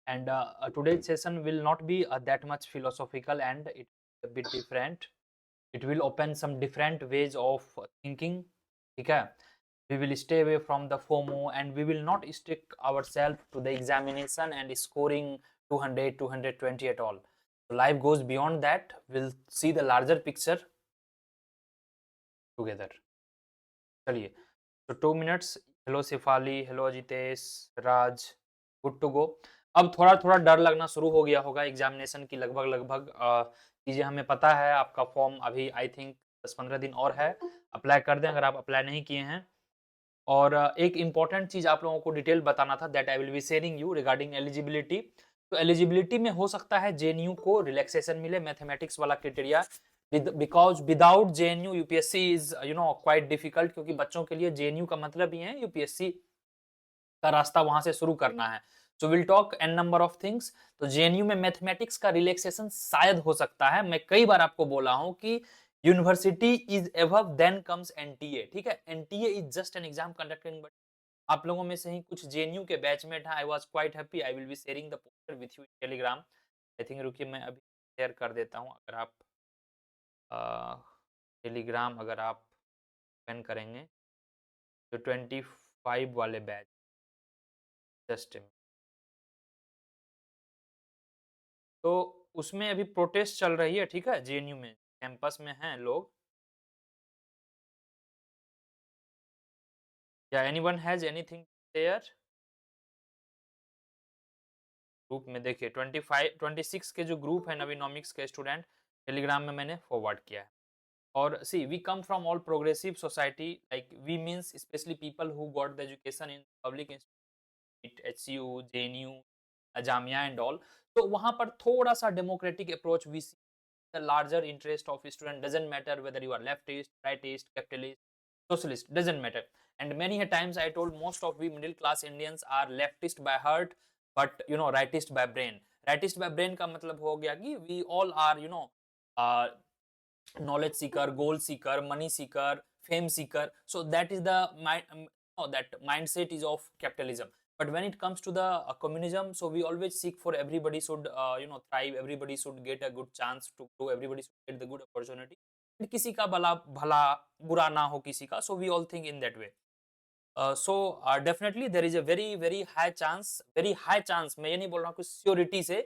And today's session will not be that much philosophical, and it a bit different. It will open some different ways of thinking. Okay, we will stay away from the FOMO, and we will not stick ourselves to the examination and scoring 200, 220 at all. So life goes beyond that. We'll see the larger picture together. चलिए, तो 2 minutes. Hello Shifali, hello Jitesh, Raj, good to go. अब थोड़ा थोड़ा डर लगना शुरू हो गया होगा एग्जामिनेशन की. लगभग लगभग चीजें हमें पता है. आपका फॉर्म अभी आई थिंक 10-15 दिन और है. अप्लाई कर दें अगर आप अप्लाई नहीं किए हैं. और एक इंपॉर्टेंट चीज आप लोगों को डिटेल बताना था, that I will be sharing you regarding eligibility. तो एलिजिबिलिटी में हो सकता है जेएनयू को रिलैक्सेशन मिले, मैथमेटिक्स वाला criteria, because without JNU UPSC is quite difficult, क्योंकि बच्चों के लिए जेएनयू का मतलब ही है यूपीएससी का रास्ता वहां से शुरू करना है. So will talk an number of things. तो जेएनयू में मैथमेटिक्स का रिलैक्सेशन शायद हो सकता है. मैं कई बार आपको बोला हूं कि university is above then comes NTA. ठीक है, NTA is just an exam conducting. But आप लोगों में से ही कुछ जेएनयू के बैचमेट हैं. I was quite happy. I will be sharing the poster with you in Telegram. I think रुकिए मैं अभी शेयर कर देता हूं. अगर आप टेलीग्राम अगर आप ओपन करेंगे तो 25 वाले बैच, जस्ट तो उसमें अभी प्रोटेस्ट चल रही है. ठीक है, जेएनयू में कैंपस में हैं लोग. या anyone has anything share group में? देखिए 26 के जो ग्रुप है नवीनॉमिक्स के स्टूडेंट, टेलीग्राम में मैंने फॉरवर्ड किया है. और see we come from all progressive society, like we means specially people who got the education in public institute, HCU, JNU, Jamia and all. तो वहां पर थोड़ा सा democratic approach we see. The larger interest of student doesn't matter whether you are leftist, rightist, capitalist, socialist, doesn't matter. And many a times I told most of we middle class Indians are leftist by heart, but rightist by brain. Rightist by brain का मतलब हो गया कि we all are uh, knowledge seeker, goal seeker, money seeker, fame seeker. So that is the that mindset is of capitalism. But when it comes to the communism, so we always seek for everybody should thrive, everybody should get a good chance to grow, everybody should get the good opportunity. किसी का भला भला बुरा ना हो किसी का. So we all think in that way. So definitely there is a very very high chance, मैं ये नहीं बोल रहा हूँ कि श्योरिटी से,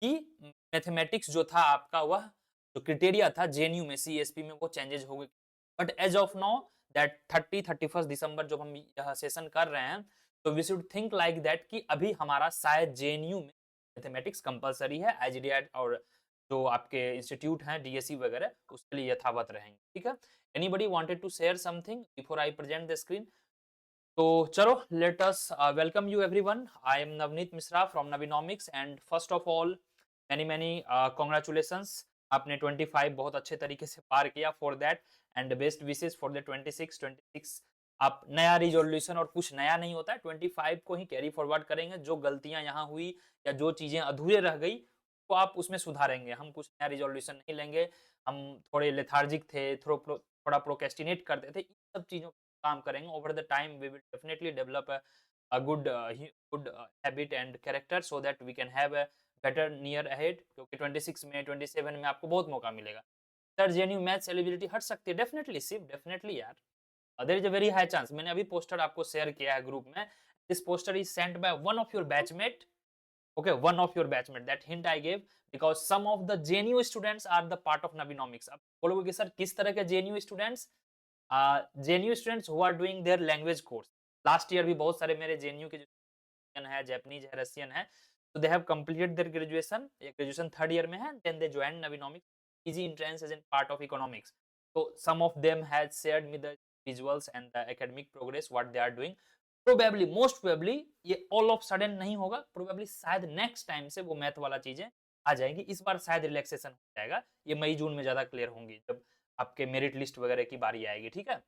कि मैथमेटिक्स जो था आपका, वह जो क्राइटेरिया था जेएनयू में सीएसपी में, वो चेंजेस हो गए. But as of now that 31 दिसंबर जब हम यह सेशन कर रहे हैं, तो we should think like that कि अभी हमारा शायद जेएनयू में मैथमेटिक्स कंपलसरी है. एचडीआई और जो आपके इंस्टीट्यूट हैं डीएससी वगैरह, उसके लिए यथावत रहेंगे. ठीक है, anybody wanted to share something before I present the screen? तो चलो, let us welcome you everyone. I am Navneet Mishra from Navinomics, and first of all many many congratulations. आपने 25 बहुत अच्छे तरीके से पार किया. For that and best wishes for the 26. आप नया रिजोल्यूशन, और कुछ नया नहीं होता है, 25 को ही कैरी फॉरवर्ड करेंगे. जो गलतियां यहाँ हुई या जो चीजें अधूरे रह गई, तो आप उसमें सुधारेंगे. हम कुछ नया रिजोल्यूशन नहीं लेंगे. हम थोड़े लेथार्जिक थे, थोड़ा प्रोकेस्टिनेट करते थे. इन सब चीजों काम करेंगे. Over the time we will definitely develop a good habit and character, so that we can have a better near ahead. क्योंकि 26 में 27 में आपको बहुत मौका मिलेगा. सर जेएनयू मैथ्स एलिजिबिलिटी हट सकती है? डेफिनेटली शिव, डेफिनेटली यार. There is a very high chance. मैंने अभी पोस्टर आपको शेयर किया है ग्रुप में. This poster is sent by one of your batchmate. Okay, one of your batchmate. That hint I gave because some of the JNU students are the part of Navinomics. अब बोलोगे कि sir किस तरह के JNU students? JNU students who are doing their language course. Last year भी बहुत सारे मेरे JNU के जो है, जापानीज है, रशियन है, so they have completed their graduation. ये graduation third year में है, then they joined Navinomics. Easy entrance is in part of economics. So some of them had shared me the visuals and the academic progress what they are doing. Probably, most probably ये all of sudden नहीं होगा. Probably शायद next time से वो math वाला चीजें आ जाएंगी. इस बार शायद रिलैक्सेशन हो जाएगा. ये मई जून में ज्यादा क्लियर होंगी जब आपके मेरिट लिस्ट वगैरह की बारी आएगी. ठीक है,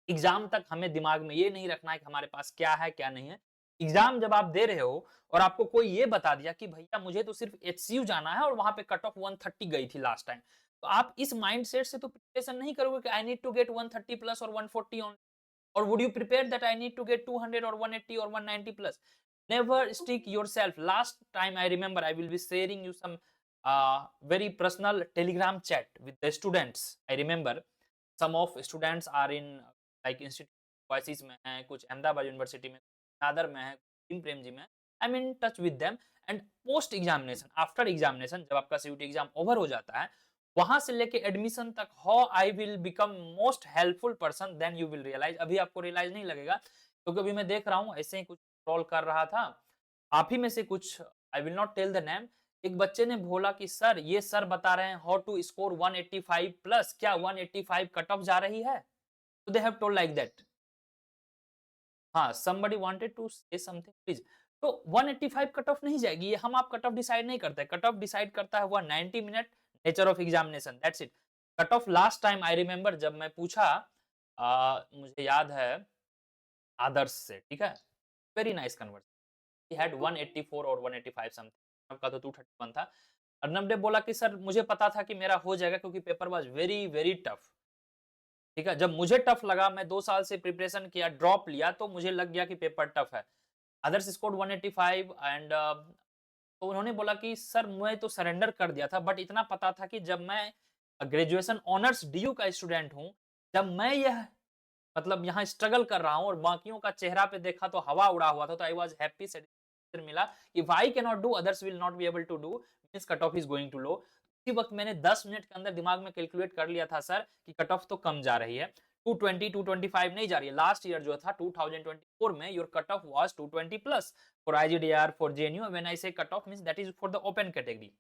एग्जाम तक हमें दिमाग में ये नहीं रखना है कि हमारे पास क्या है क्या नहीं है. एग्जाम जब आप दे रहे हो और आपको कोई ये बता दिया कि भैया मुझे तो सिर्फ एचसीयू जाना है और वहां पे कट ऑफ 130 गई थी लास्ट टाइम, तो आप इस माइंडसेट से तो प्रिपरेशन नहीं करोगे कि I need to get 130 plus और 140 on. Or would you prepare that I need to get 200 or 180 or 190 plus? never stick yourself. Last time I remember, I will be sharing you some very personal telegram chat with the students. I remember some of students are in like institute Oasis में हैं, कुछ Ahmedabad university में, नादर में है, भीम प्रेम जी में, I am in touch with them. And post examination, after examination, जब आपका CUT exam over हो जाता है, वहां से लेके एडमिशन तक, how I will become most helpful person, then you will realise. अभी आपको रियलाइज नहीं लगेगा, क्योंकि अभी मैं देख रहा हूँ ऐसे ही कुछ स्क्रॉल कर रहा था, आप ही में से कुछ, I will not tell the name, एक बच्चे ने बोला कि सर ये सर बता रहे हैं हाउ टू स्कोर 185 प्लस, क्या 185 कट ऑफ जा रही है? तो they have told like that. हाँ, somebody wanted to say something please. तो 185 कट ऑफ नहीं जाएगी, ये हम आप कट ऑफ डिसाइड नहीं करते, कट ऑफ डिसाइड करता है वह 90 minute nature of examination, that's it. Cut off last time I remember जब मैं पूछा, मुझे याद है आदर्श से, ठीक है, very nice conversation, he had 184 और 185 समथिंग, आपका तो 231 था। अर्नब ने बोला कि सर मुझे पता था कि मेरा हो जाएगा, क्योंकि paper was very very tough, ठीक है। जब मुझे टफ लगा, मैं 2 साल से प्रिपरेशन किया, ड्रॉप लिया, तो मुझे लग गया कि पेपर टफ है। अदर्स स्कोर्ड 185 एंड तो उन्होंने बोला कि सर मैं तो सरेंडर कर दिया था, बट इतना पता था कि जब मैं ग्रेजुएशन ऑनर्स डीयू का स्टूडेंट हूँ, जब मैं यह मतलब यहाँ स्ट्रगल कर रहा हूँ और बाकियों का चेहरा पे देखा तो हवा उड़ा हुआ था, तो आई वाज हैप्पी, सेटिस्फैक्शन मिला, if I can not do, others will not be able to do, means cut off is going to low. उसी वक्त मैंने 10 मिनट के अंदर दिमाग में कैलकुलेट कर लिया था सर कि कट ऑफ तो कम जा रही है, 220 225 नहीं जा रही है। लास्ट ईयर जो था 2024 में your cut off was 220 plus for IGDR, for JNU, when I say cut off means that is for the open category.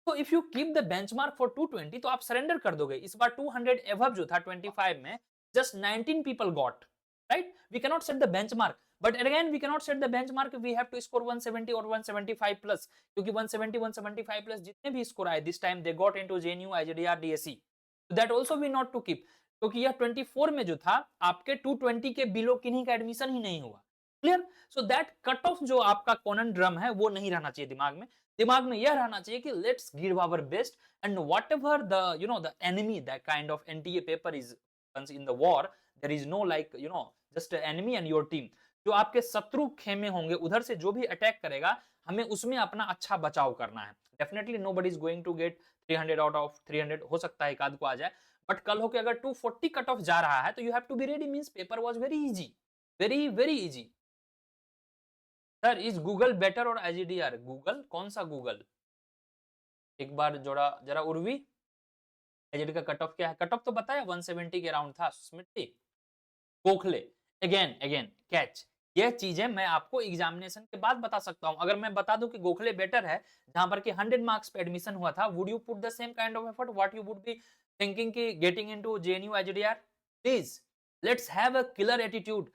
तो if you keep the benchmark for 220, तो आप सरेंडर कर दोगे। इस बार 200 एबव जो था 25 में, just 19 people got, right? We cannot set the benchmark, but again we cannot set the benchmark, we have to score 170 or 175 plus, क्योंकि 170 175 plus जितने भी स्कोर आए this time they got into JNU, IJDR, DSE, so that also we not to keep, क्योंकि यह 24 में जो था आपके 220 के बिलो किन्हीं का एडमिशन ही नहीं हुआ, clear. So that cut off जो आपका कॉनन है वो नहीं रहना चाहिए दिमाग में। दिमाग में यह रहना चाहिए कि let's give our best, and whatever the you know the enemy, that kind of NTA paper is in the war, there is no like you know just enemy and your team. जो आपके शत्रु खेमे होंगे, उधर से जो भी attack करेगा, हमें उसमें अपना अच्छा बचाव करना है। Definitely nobody is going to get 300 out of 300, हो सकता है एक आध को आ जाए, बट कल हो के अगर 240 कट ऑफ जा रहा है, तो you have to be ready, means paper was very easy, very very easy. Sir is Google better और आईजीडीआर? गूगल कौन सा गूगल? एक बार जोड़ा जरा उर्वी, आईजीडी का कट ऑफ क्या है? कट ऑफ तो बताया 170 के अराउंड था स्मिटी। गोखले, अगेन अगेन कैच, यह चीजें मैं आपको एग्जामिनेशन के बाद बता सकता हूं। अगर मैं बता दूं कि गोखले बेटर है, जहां पर कि 100 मार्क्स पे एडमिशन हुआ था, would you put the same kind of effort what you would be thinking कि getting into JNU IGDR? Please let's have a killer attitude.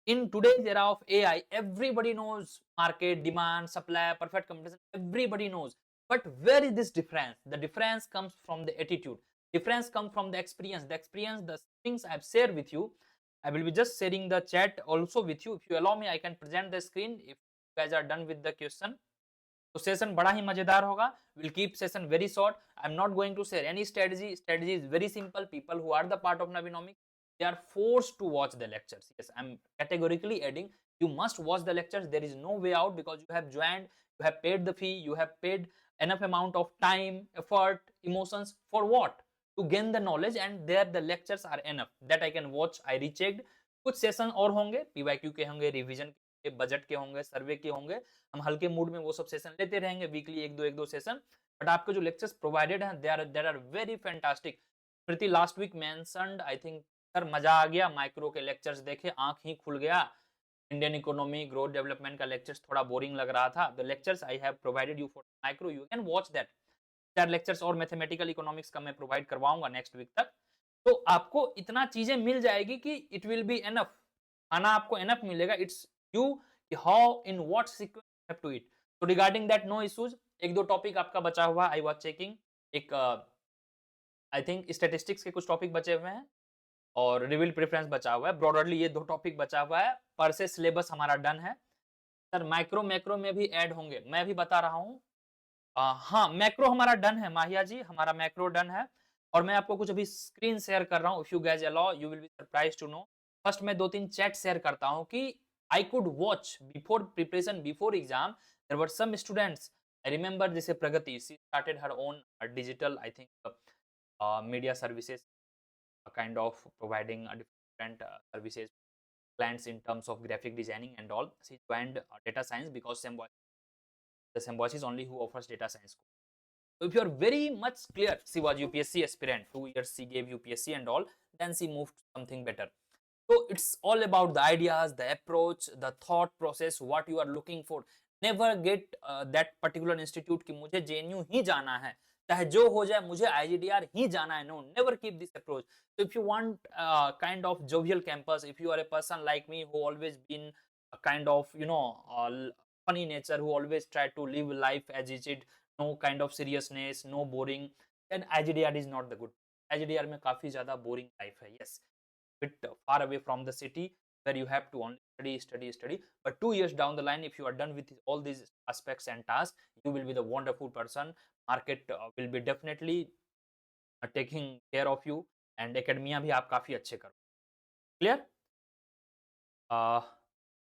In today's era of AI, everybody knows market, demand, supply, perfect competition, everybody knows. But where is this difference? The difference comes from the attitude. Difference comes from the experience. The experience, the things I've shared with you. I will be just sharing the chat also with you. If you allow me, I can present the screen if you guys are done with the question. तो session बड़ा ही मजेदार होगा. We'll keep session very short. I'm not going to share any strategy. Strategy is very simple. People who are the part of Navinomics, they are forced to watch the lectures. Yes, I'm categorically adding, you must watch the lectures. There is no way out, because you have joined, you have paid the fee, you have paid enough amount of time, effort, emotions for what? To gain the knowledge, and there the lectures are enough that I can watch. I rechecked. कुछ session और होंगे, PYQ के होंगे, revision के, budget के होंगे, सर्वे के होंगे, हम हल्के मूड में वो सब सेशन लेते रहेंगे, वीकली एक दो सेशन। बट आपके जो लेक्चर्स प्रोवाइडेड हैं, they are very fantastic. Preeti last week mentioned, I think sir मजा आ गया, माइक्रो के लेक्चर्स देखे, आंख ही खुल गया। इंडियन इकोनॉमी, ग्रोथ डेवलपमेंट का लेक्चर्स थोड़ा बोरिंग लग रहा था। The lectures I have provided you for micro, you can watch that. 4 lectures और मैथमेटिकल इकोनॉमिक्स का मैं प्रोवाइड करवाऊंगा नेक्स्ट वीक तक। तो आपको इतना चीजें मिल जाएगी कि इट विल बी एनफ, खाना आपको एनफ मिलेगा। It's you how in what sequence you have to eat. तो रिगार्डिंग दैट नो इश्यूज। एक दो टॉपिक आपका बचा हुआ, आई वाज चेकिंग, एक आई थिंक स्टैटिस्टिक्स के कुछ टॉपिक बचे हुए हैं और रिवील प्रेफरेंस बचा हुआ है। ब्रॉडरली ये दो टॉपिक बचा हुआ है। पर से सिलेबस हमारा डन है। सर माइक्रो मैक्रो में भी ऐड होंगे, मैं भी बता रहा हूँ। हाँ, मैक्रो हमारा डन है माहिया जी, हमारा मैक्रो डन है। और मैं आपको कुछ अभी स्क्रीन शेयर कर रहा हूँ। If you guys allow, you will be surprised to know. First मैं 2-3 चैट शेयर करता हूँ कि I could watch before preparation, before exam. There were some students. I remember this Pragati. She started her own digital, I think, media services, kind of providing different services clients in terms of graphic designing and all. She joined data science because the Symbiosis only who offers data science. So if you are very much clear, she was UPSC aspirant, 2 years she gave UPSC and all, then she moved to something better. So it's all about the ideas, the approach, the thought process, what you are looking for. Never get that particular institute कि मुझे JNU ही जाना है, चाहे जो हो जाए मुझे IGDR ही जाना है. No, never keep this approach. So if you want kind of jovial campus, if you are a person like me who always been a kind of funny nature, who always try to live life as it, no kind of seriousness, no boring, then IGDR is not the good. IGDR में काफी ज्यादा boring life है. Yes, bit far away from the city where you have to only study. But 2 years down the line, if you are done with all these aspects and tasks, you will be the wonderful person. Market will be definitely taking care of you, and academia भी आप काफी अच्छे करो. Clear?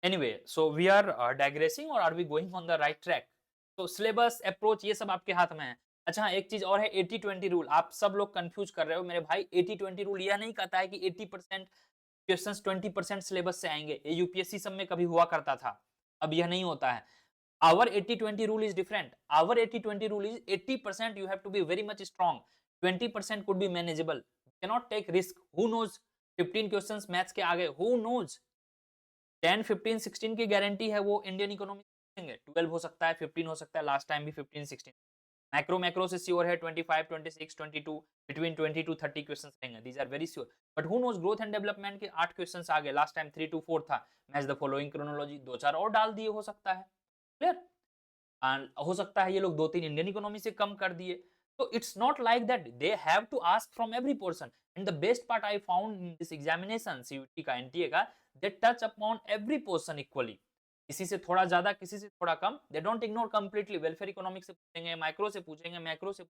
Anyway, so we are digressing, or are we going on the right track? तो syllabus approach ये सब आपके हाथ में है. अच्छा हाँ, एक चीज और है 80-20 रूल. आप सब लोग कंफ्यूज कर रहे हो मेरे भाई. 80-20 रूल यह नहीं कहता है कि 80% क्वेश्चंस 20% सिलेबस से आएंगे. ये यूपीएससी सब में कभी हुआ करता था, अब यह नहीं होता है. Our 80-20 rule is different. Our 80-20 rule is 80% you have to be very much strong. 20% could be manageable. You cannot take risk. Who knows? 15 questions maths के आगे. Who knows? 10, 15, 16 की गारंटी है वो इंडियन इकोनॉमी देंगे. 12 हो सकता है, 15 हो सकता है. लास्ट टाइम भी 15, 16. मैक्रो से श्योर है 25, 26, 22, बिटवीन 20 to 30 क्वेश्चंस रहेंगे. These are very sure. But who knows, growth and development के 8 क्वेश्चंस आ गए. लास्ट टाइम 3 to 4 था. मैच द फॉलोइंग क्रोनोलॉजी 2-4 और डाल दिए, हो सकता है. क्लियर? एंड हो सकता है ये लोग 2-3 इंडियन इकोनॉमी से कम कर दिए. So it's not like that they have to ask from every person. And the best part I found in this examination, CUT का, NTA का, they touch upon every person equally. किसी से थोड़ा ज्यादा, किसी से थोड़ा कम. They don't ignore completely. Welfare economics से पूछेंगे, माइक्रो से पूछेंगे, मैक्रो से.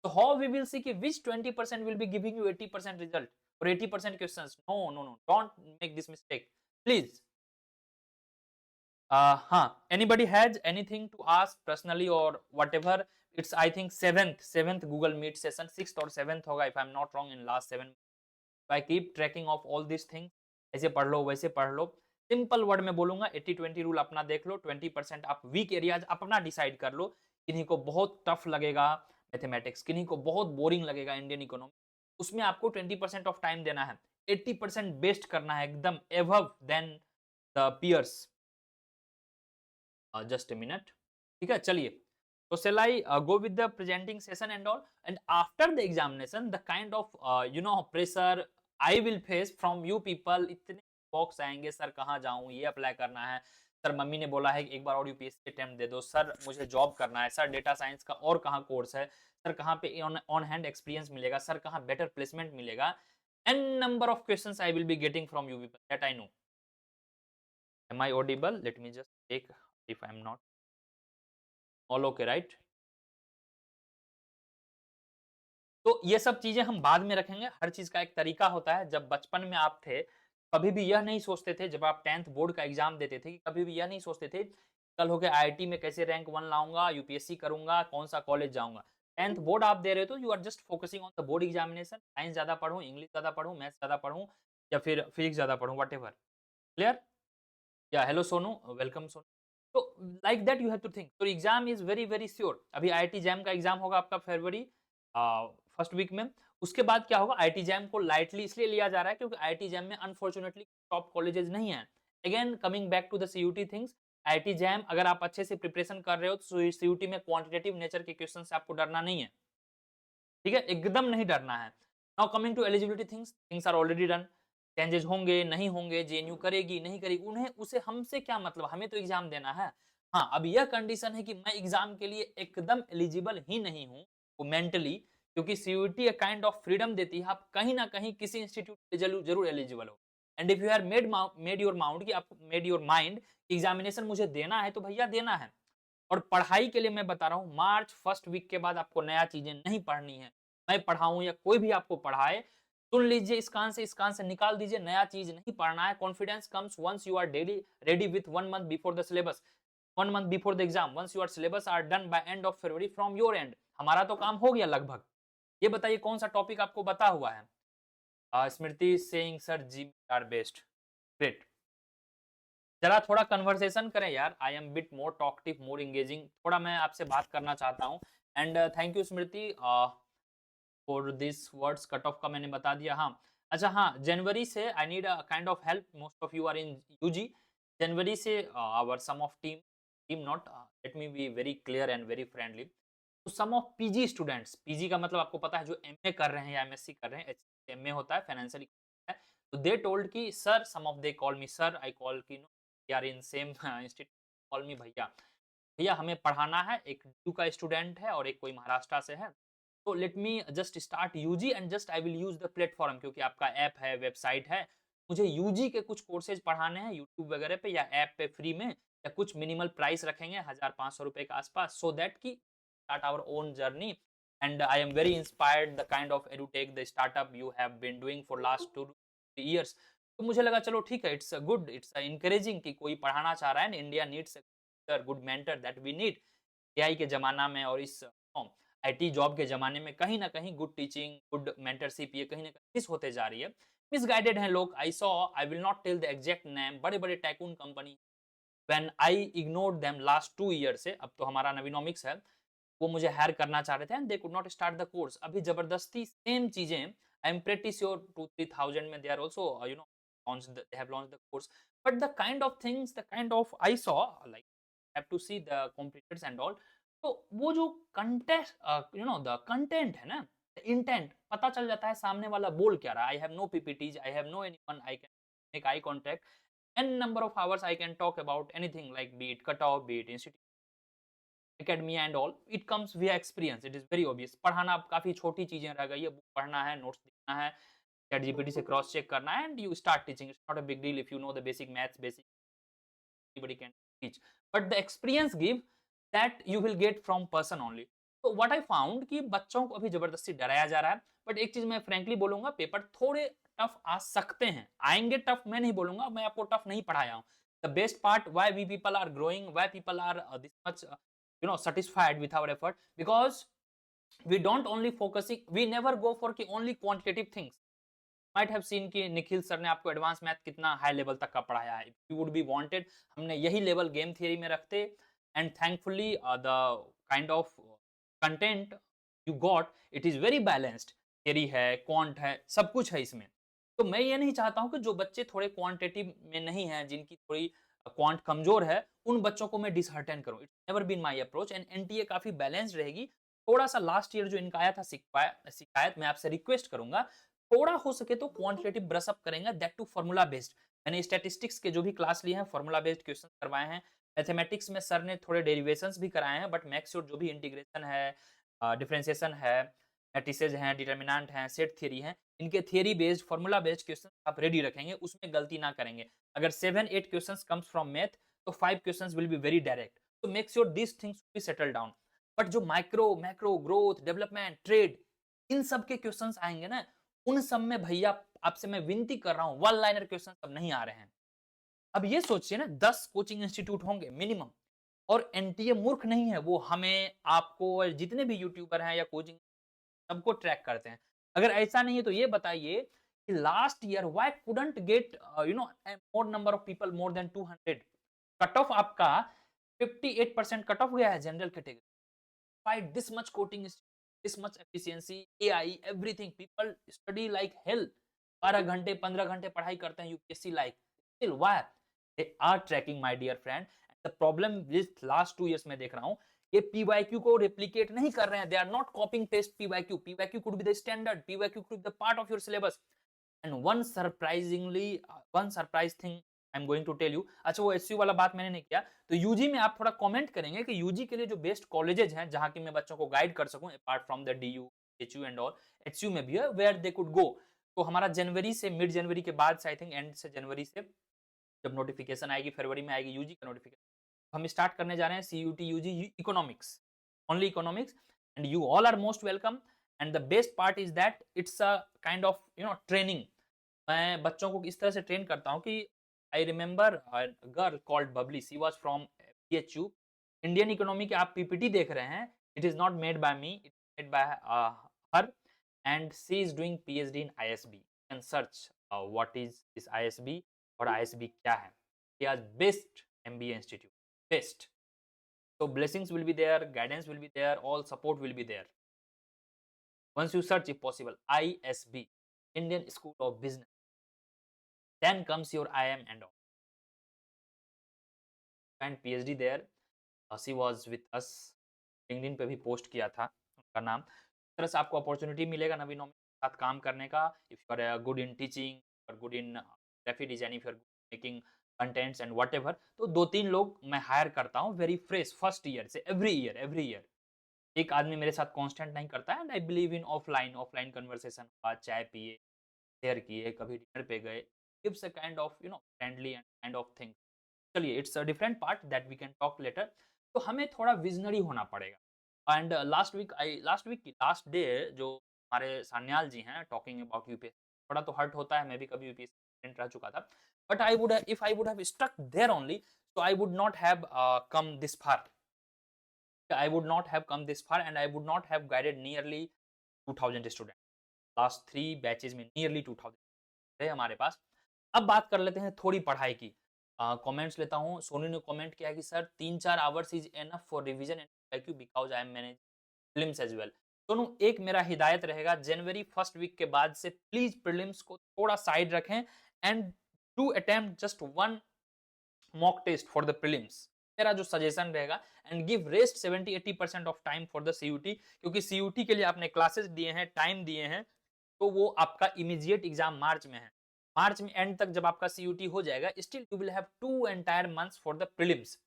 So how we will see कि which 20% will be giving you 80% result or 80% questions? No. Don't make this mistake, please. हाँ, anybody has anything to ask personally or whatever? It's I think seventh Google Meet session, 6th or 7th होगा if I'm not wrong, in last 7. So I keep tracking of all these things. ऐसे पढ़ लो, वैसे पढ़ लो. Simple word में बोलूंगा, 80-20 rule अपना देख लो. 20% आप वीक एरियाज अपना डिसाइड कर लो. किन्हीं को बहुत टफ लगेगा मैथमेटिक्स, किन्हीं को बहुत बोरिंग लगेगा इंडियन इकोनॉमी, उसमें आपको 20% ऑफ टाइम देना है. 80% बेस्ट करना है, एकदम above then the peers. Just a minute. ठीक है, चलिए. So shall I go with the presenting session and all? And after the examination, the kind of pressure I will face from you people, इतने box आएंगे, sir कहाँ जाऊँ, ये apply करना है, सर मम्मी ने बोला है एक बार और यूपीएससी अटेम्प्ट दे दो, सर मुझे जॉब करना है, सर डेटा साइंस का और कहाँ कोर्स है, सर कहाँ पे ऑन हैंड एक्सपीरियंस मिलेगा, सर कहाँ बेटर प्लेसमेंट मिलेगा. N number of questions I will be getting from you people, that I know. Am I audible? Let me just check if I am not. All okay, right? तो ये सब चीजें हम बाद में रखेंगे. हर चीज का एक तरीका होता है. जब बचपन में आप थे, कभी भी यह नहीं सोचते थे, जब आप 10th बोर्ड का एग्जाम देते थे, कभी भी यह नहीं सोचते थे कल होके आईआईटी में कैसे रैंक 1 लाऊंगा, यूपीएससी करूंगा, कौन सा कॉलेज जाऊंगा. 10th बोर्ड आप दे रहे हो तो you are just focusing on the board examination. Science ज्यादा पढ़ूं, इंग्लिश ज्यादा पढ़ूं, मैथ्स ज्यादा पढ़ूं, या फिर फिजिक्स ज्यादा पढ़ूं, वट एवर. क्लियर? या हेलो सोनू, वेलकम सोनू. तो like that you have to think. तो exam is very very sure. अभी आईआईटी जैम का एग्जाम होगा आपका फरवरी फर्स्ट वीक में. उसके बाद क्या होगा, आईआईटी जैम को लाइटली इसलिए लिया जा रहा है क्योंकि आईआईटी जैम में अनफॉर्चुनेटली टॉप कॉलेजेस नहीं है. Again coming back to the CUET things, IIT JAM अगर आप अच्छे से प्रिपरेशन कर रहे हो तो सीयूटी में क्वांटिटेटिव नेचर के क्वेश्चन से आपको डरना नहीं है. ठीक है, एकदम नहीं डरना है. Now coming to eligibility things, things are already done. Changes होंगे नहीं होंगे, जेएनयू करेगी नहीं करेगी, उन्हें उसे हमसे क्या मतलब, हमें तो एग्जाम देना है. हाँ, अब यह कंडीशन है कि मैं एग्जाम के लिए एकदम एलिजिबल ही नहीं हूँ मेंटली, क्योंकि सीयूटी एक काइंड ऑफ फ्रीडम देती है. आप कहीं ना कहीं किसी इंस्टीट्यूट पे जरूर एलिजिबल हो. And if you have made your mount कि आप मेड योर माइंड एग्जामिनेशन मुझे देना है, तो भैया देना है. और पढ़ाई के लिए मैं बता रहा हूँ, मार्च फर्स्ट वीक के बाद आपको नया चीजें नहीं पढ़नी है. मैं पढ़ाऊं या कोई भी आपको पढ़ाए, सुन लीजिए, इस कान से निकाल दीजिए, नया चीज नहीं पढ़ना है। Confidence comes once you are daily ready with 1 month before the syllabus, 1 month before the exam, once your syllabus are done by end of February from your end. हमारा तो काम हो गया लगभग। ये बताइए कौन सा टॉपिक आपको बता हुआ है? Smriti saying sir ji are best, great. जरा थोड़ा कन्वर्सेशन करें यार, I am bit more talkative, more engaging, थोड़ा मैं आपसे बात करना चाहता हूँ। And thank you Smriti for this words. Cut off का मैंने बता दिया। हाँ, अच्छा, हाँ, जनवरी से I need a kind of help, most of you are in UG. जनवरी से our some of team not, let me B very clear and very friendly, तो सम ऑफ पीजी स्टूडेंट्स, पीजी का मतलब आपको पता है जो एमए कर रहे हैं या एमएससी कर रहे हैं, एमए होता है फाइनेंशियल है। तो दे टोल्ड कि sir, some of they call me sir, I call की no we are in same institute, call me भैया। भैया हमें पढ़ाना है, एक ड्यू का स्टूडेंट है और एक कोई महाराष्ट्र से है, तो let me just start UG and just I will use the platform, क्योंकि आपका ऐप है, वेबसाइट है, मुझे यूजी के कुछ कोर्सेज पढ़ाने हैं यूट्यूब वगैरह पे या ऐप पे फ्री में, या कुछ मिनिमल प्राइस रखेंगे 1500 रुपए के आसपास, सो दैट की start our own journey. And I am very inspired the kind of edutech the startup you have been doing for last 2 years। तो मुझे लगा चलो ठीक है, इट्स गुड, इट्स इनकरेजिंग कि कोई पढ़ाना चाह रहा है, India needs good mentor that we need. AI के जमाना में और इस आईटी जॉब के जमाने में कहीं ना कहीं गुड टीचिंग, गुड मेंटरशिप ये कहीं ना कहीं मिस होते जा रही है, मिसगाइडेड हैं लोग। I saw, I will not tell the exact name, बड़े बड़े tycoon company, when I ignored them last 2 years से, अब तो हमारा नवीनोमिक्स है, वो मुझे हायर करना चाह रहे थे and they could not start the course. अभी जबरदस्ती सेम चीजें, I am pretty sure 2-3 thousand में they are also they have launched the course, but the kind of things, the kind of I saw, like have to see the competitors and all, तो वो जो contest the content है ना, intent पता चल जाता है सामने वाला बोल क्या रहा है। I have no PPTs, I have no anyone I can make I contact, n number of hours I can talk about anything, like be it cutoff, be it institute academy and all, it comes via experience, it is very obvious। पढ़ाना अब काफी छोटी चीजें रह गई है, book पढ़ना है, नोट्स लिखना है, चैट जीपीटी से क्रॉस चेक करना है, and you start teaching, it's not a big deal if you know the basic maths, basic anybody can teach, but the experience give that you will get from person only। तो what I found कि बच्चों को अभी जबरदस्ती डराया जा रहा है, बट एक चीज मैं फ्रैंकली बोलूंगा, पेपर थोड़े टफ आ सकते हैं, आएंगे टफ, मैं नहीं बोलूंगा, मैं आपको टफ नहीं पढ़ाया हूँ। The best part why we people are growing, why people are this much satisfied with our effort, because we don't only focusing, we never go for कि only quantitative things। Might have scene कि Nikhil sir ने आपको advance math कितना high level तक का पढ़ाया है, you would B wanted, हमने यही लेवल गेम थियरी में रखते, and thankfully the kind of content you got, it is very balanced, theory है, क्वांट है, सब कुछ है इसमें। तो मैं ये नहीं चाहता हूं कि जो बच्चे थोड़े क्वांटिटेटिव में नहीं है, जिनकी थोड़ी क्वांट कमजोर है, उन बच्चों को मैं डिसहार्टन करूं, it's never been my approach, and NTA काफी बैलेंस्ड रहेगी। थोड़ा सा लास्ट ईयर जो इनका आया था शिकायत, मैं आपसे रिक्वेस्ट करूंगा थोड़ा हो सके तो क्वांटिटेटिव ब्रश अप करेंगे, दैट टू फार्मूला बेस्ड। मैंने स्टैटिस्टिक्स के जो भी क्लास लिए हैं, फार्मूला बेस्ड क्वेश्चन करवाए हैं। मैथमेटिक्स में सर ने थोड़े डेरिवेशंस भी कराए हैं, बट मैक्स श्योर जो भी इंटीग्रेशन है, डिफरेंशिएशन है, मैट्रिसेस हैं, डिटरमिनेंट हैं, सेट थ्योरी हैं, इनके theory based, formula based question आप रेडी रखेंगे, उसमें गलती ना करेंगे। अगर 7-8 क्वेश्चंस कम्स फ्रॉम मैथ, तो 5 questions will be very direct, तो make sure this things be settle down. But जो micro, macro, growth, development, trade, इन सब के क्वेश्चंस आएंगे ना, उन सब में भैया आपसे मैं विनती कर रहा हूं, वन लाइनर क्वेश्चन अब नहीं आ रहे हैं। अब ये सोचिए ना, 10 कोचिंग इंस्टीट्यूट होंगे मिनिमम, और एनटीए मूर्ख नहीं है, वो हमें, आपको, जितने भी यूट्यूबर हैं या कोचिंग, सबको ट्रैक करते हैं। अगर ऐसा नहीं है तो ये बताइए कि last year why couldn't get more number of people, more than 200, cut off आपका 58% कट ऑफ गया है general category, why this much coating, this much efficiency, AI, everything, people study like hell, 12 घंटे 15 घंटे पढ़ाई करते हैं UPSC like, still why they are tracking my dear friend। the problem with last 2 years में देख रहा हूँ, ये PYQ को replicate नहीं कर रहे हैं, they are not copying paste PYQ could be the standard, PYQ could be the part of your syllabus। and one surprise thing I am going to tell you. अच्छा, वो एचयू वाला बात मैंने नहीं किया, तो यूजी में आप थोड़ा कमेंट करेंगे कि यूजी के लिए जो बेस्ट कॉलेजेस हैं, जहां की मैं बच्चों को गाइड कर सकूं, apart from the DU, HU and all, HU में भी है, वेयर दे कुड गो। तो हमारा जनवरी से, मिड जनवरी के बाद से, आई थिंक एंड से जनवरी से, जब नोटिफिकेशन आएगी, फरवरी में आएगी यूजी का नोटिफिकेशन, हम स्टार्ट करने जा रहे हैं CUET UG economics, only economics, and you all are most welcome. And the best part is that it's a kind of training. मैं बच्चों को इस तरह से ट्रेन करता हूँ कि I remember girl called Babli, she was from BHU. Indian economy के आप पीपीटी देख रहे हैं, it is not made by me, it made by her, and she is doing PhD in ISB. You can search what is this ISB और ISB क्या है। He has best MBA institute, best. So blessings will be there, guidance will be there, all support will be there. Once you search if possible ISB, Indian School of Business, then comes your IM and all. And PhD there, she was with us. LinkedIn पे भी post किया था उनका नाम। इस तरह से आपको अपॉर्चुनिटी मिलेगा नवीनों के साथ काम करने का। If you are good in teaching और good in graphic designing, if you are making contents and whatever, तो 2-3 लोग मैं हायर करता हूँ वेरी फ्रेश फर्स्ट ईयर से, एवरी ईयर। एक आदमी मेरे साथ कांस्टेंट नहीं करता है। And I believe in offline conversation, चाय पिए, शेयर किए, कभी डिनर पे गए, gives a kind of friendly and kind of thing. चलिए, it's a different part that we can talk later. तो हमें थोड़ा विजनरी होना पड़ेगा। एंड लास्ट वीक की लास्ट डे जो हमारे सान्याल जी हैं टॉकिंग अबाउट यूपीएससी, थोड़ा तो हर्ट होता है, मैं भी कभी यूपीएससी रह चुका था, but I would have stuck there only, so I would not have come this far. I would not have come this far and I would not have guided nearly 2000 students. Last 3 batches में nearly 2000 थे हमारे पास। अब बात कर लेते हैं थोड़ी पढ़ाई की। कमेंट्स लेता हूँ। सोनू ने कमेंट किया कि sir 3-4 hours is enough for revision and IQ because I am manage prelims as well. Sonu, एक मेरा हिदायत रहेगा, जनवरी फर्स्ट वीक के बाद से प्लीज प्रीलिम्स को थोड़ा साइड रखें and do attempt just 1 mock test for the prelims. मेरा जो सजेशन रहेगा, and give rest 70-80% of time for the CUET, क्योंकि सीयूटी के लिए आपने क्लासेस दिए हैं, टाइम दिए हैं, तो वो आपका इमीडिएट एग्जाम मार्च में है। मार्च में एंड तक जब आपका सीयूटी हो जाएगा, still you will have 2 entire months for the prelims.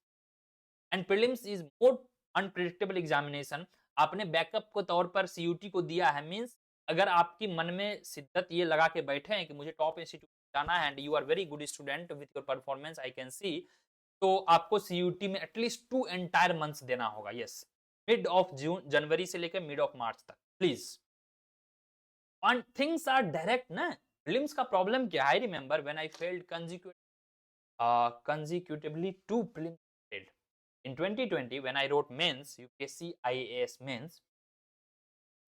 And prelims is more unpredictable examination. आपने बैकअप के तौर पर सीयूटी को दिया है, मींस अगर आपकी मन में शिद्दत ये लगा के बैठे हैं कि मुझे टॉप इंस्टीट्यूट जाना है, and you are very good student with your performance I can see, तो आपको सीयूटी में एटलीस्ट 2 एंटायर मंथ्स देना होगा। यस, मिड ऑफ जनवरी से लेकर मिड ऑफ मार्च तक please. And things are direct ना। प्रीलिम्स का प्रॉब्लम क्या है? I remember when I failed consecutively 2 prelims failed in 2020 when I wrote mains, UPSC IAS mains।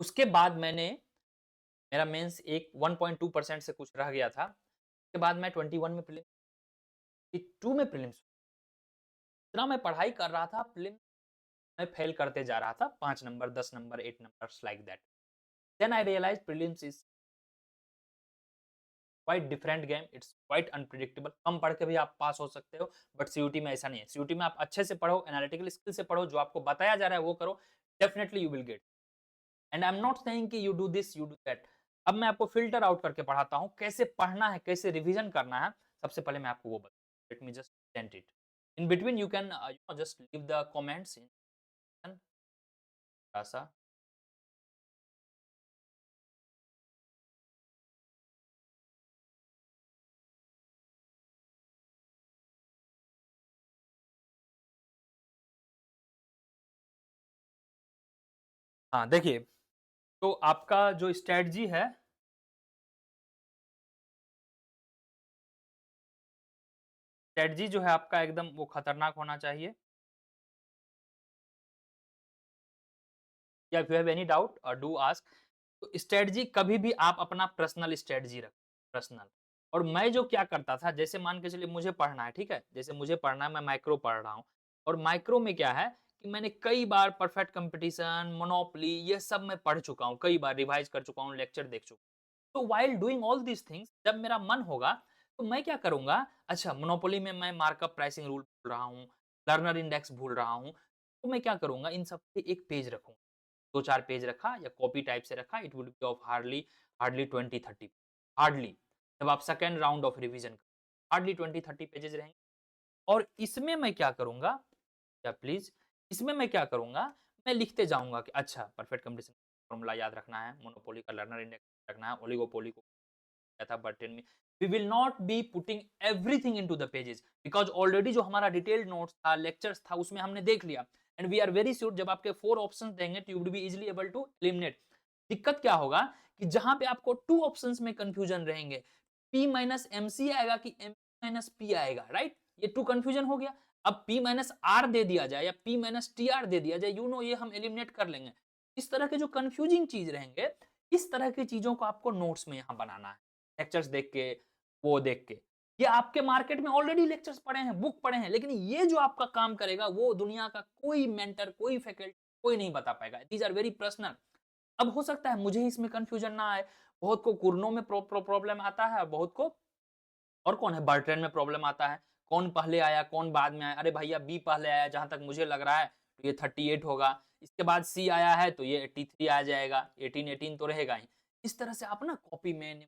उसके बाद मेरा मेंस एक 1.2% से कुछ रह गया था। उसके बाद मैं 21 में प्रीलिम्स, 2 में प्रीलिम्स, इतना मैं पढ़ाई कर रहा था, प्रीलिम्स मैं फेल करते जा रहा था, 5 number, 10 number, 8 numbers like that. Then I realise prelims is quite different game, it's quite unpredictable. कम पढ़ के भी आप पास हो सकते हो, बट सीयूटी में ऐसा नहीं है। सीयूटी में आप अच्छे से पढ़ो, एनालिटिकल स्किल से पढ़ो, जो आपको बताया जा रहा है वो करो, definitely you will get. And I am not saying कि you do this, you do that. अब मैं आपको फिल्टर आउट करके पढ़ाता हूँ, कैसे पढ़ना है, कैसे रिवीजन करना है। सबसे पहले मैं आपको वो बता, late me just send it in between, you can just leave the comments in सा। हाँ, देखिए, तो आपका जो स्ट्रेटजी है, स्ट्रेटजी जो है आपका एकदम वो खतरनाक होना चाहिए। या if you have any doubt do ask. तो स्ट्रेटजी कभी भी आप अपना पर्सनल स्ट्रेटजी रख, पर्सनल। और मैं जो क्या करता था, जैसे मान के चलिए मुझे पढ़ना है, ठीक है, जैसे मुझे पढ़ना है, मैं माइक्रो पढ़ रहा हूँ, और माइक्रो में क्या है कि मैंने कई बार परफेक्ट कंपटीशन, मोनोपोली, ये सब मैं पढ़ चुका हूँ, कई बार रिवाइज कर चुका हूँ, लेक्चर देख चुका हूँ। तो while doing all these things, जब मेरा मन होगा तो मैं क्या करूंगा, अच्छा मोनोपोली में मैं मार्कअप प्राइसिंग रूल भूल रहा हूँ, लर्नर इंडेक्स भूल रहा हूँ, तो मैं क्या करूंगा, इन सब पे एक पेज रखूंगा, 2-4 पेज रखा या कॉपी टाइप से रखा, it would be of hardly 20-30, hardly. जब आप second round of revision, hardly 20-30 pages रहेंगे। और इसमें मैं क्या करूंगा, या प्लीज, इसमें मैं क्या करूंगा, मैं लिखते जाऊंगा कि अच्छा परफेक्ट कंपटीशन फॉर्मूला याद रखना है, मोनोपोली का लर्नर इंडेक्स रखना है, ओलिगोपोली को किया था बर्टन में। We will not be putting everything into the pages, because already जो हमारा डिटेल्ड नोट्स था, लेक्चर्स था, उसमें हमने देख लिया। And we are very sure जब आपके 4 ऑप्शंस देंगे तो you would be easily able to eliminate. दिक्कत क्या होगा कि जहां पे आपको 2 ऑप्शंस में कंफ्यूजन रहेंगे, P माइनस MC आएगा कि M माइनस P आएगा, राइट? ये 2 कंफ्यूजन हो गया। अब P माइनस R दे दिया जाए या P माइनस TR दे दिया जाए, ये हम एलिमिनेट कर लेंगे। इस तरह के जो कंफ्यूजिंग चीज रहेंगे, इस तरह की चीजों को आपको नोट्स में यहाँ बनाना है, लेक्चर्स देख के, वो देख के। ये आपके मार्केट में ऑलरेडी लेक्चर्स पढ़े हैं, बुक पढ़े हैं, लेकिन ये जो आपका काम करेगा वो दुनिया का कोई मेंटर, कोई फैकल्टी, कोई नहीं बता पाएगा। These are very personal. अब हो सकता है मुझे इसमें कंफ्यूजन ना आए, बहुत को कुरनों में प्रॉब्लम आता है, बहुत को और कौन है बर्ट्रेन में प्रॉब्लम आता है, कौन पहले आया कौन बाद में आया। अरे भैया बी पहले आया, जहां तक मुझे लग रहा है तो ये 38 होगा, इसके बाद सी आया है तो ये 83 आ जाएगा, 18 तो रहेगा ही। इस तरह से आप ना कॉपी में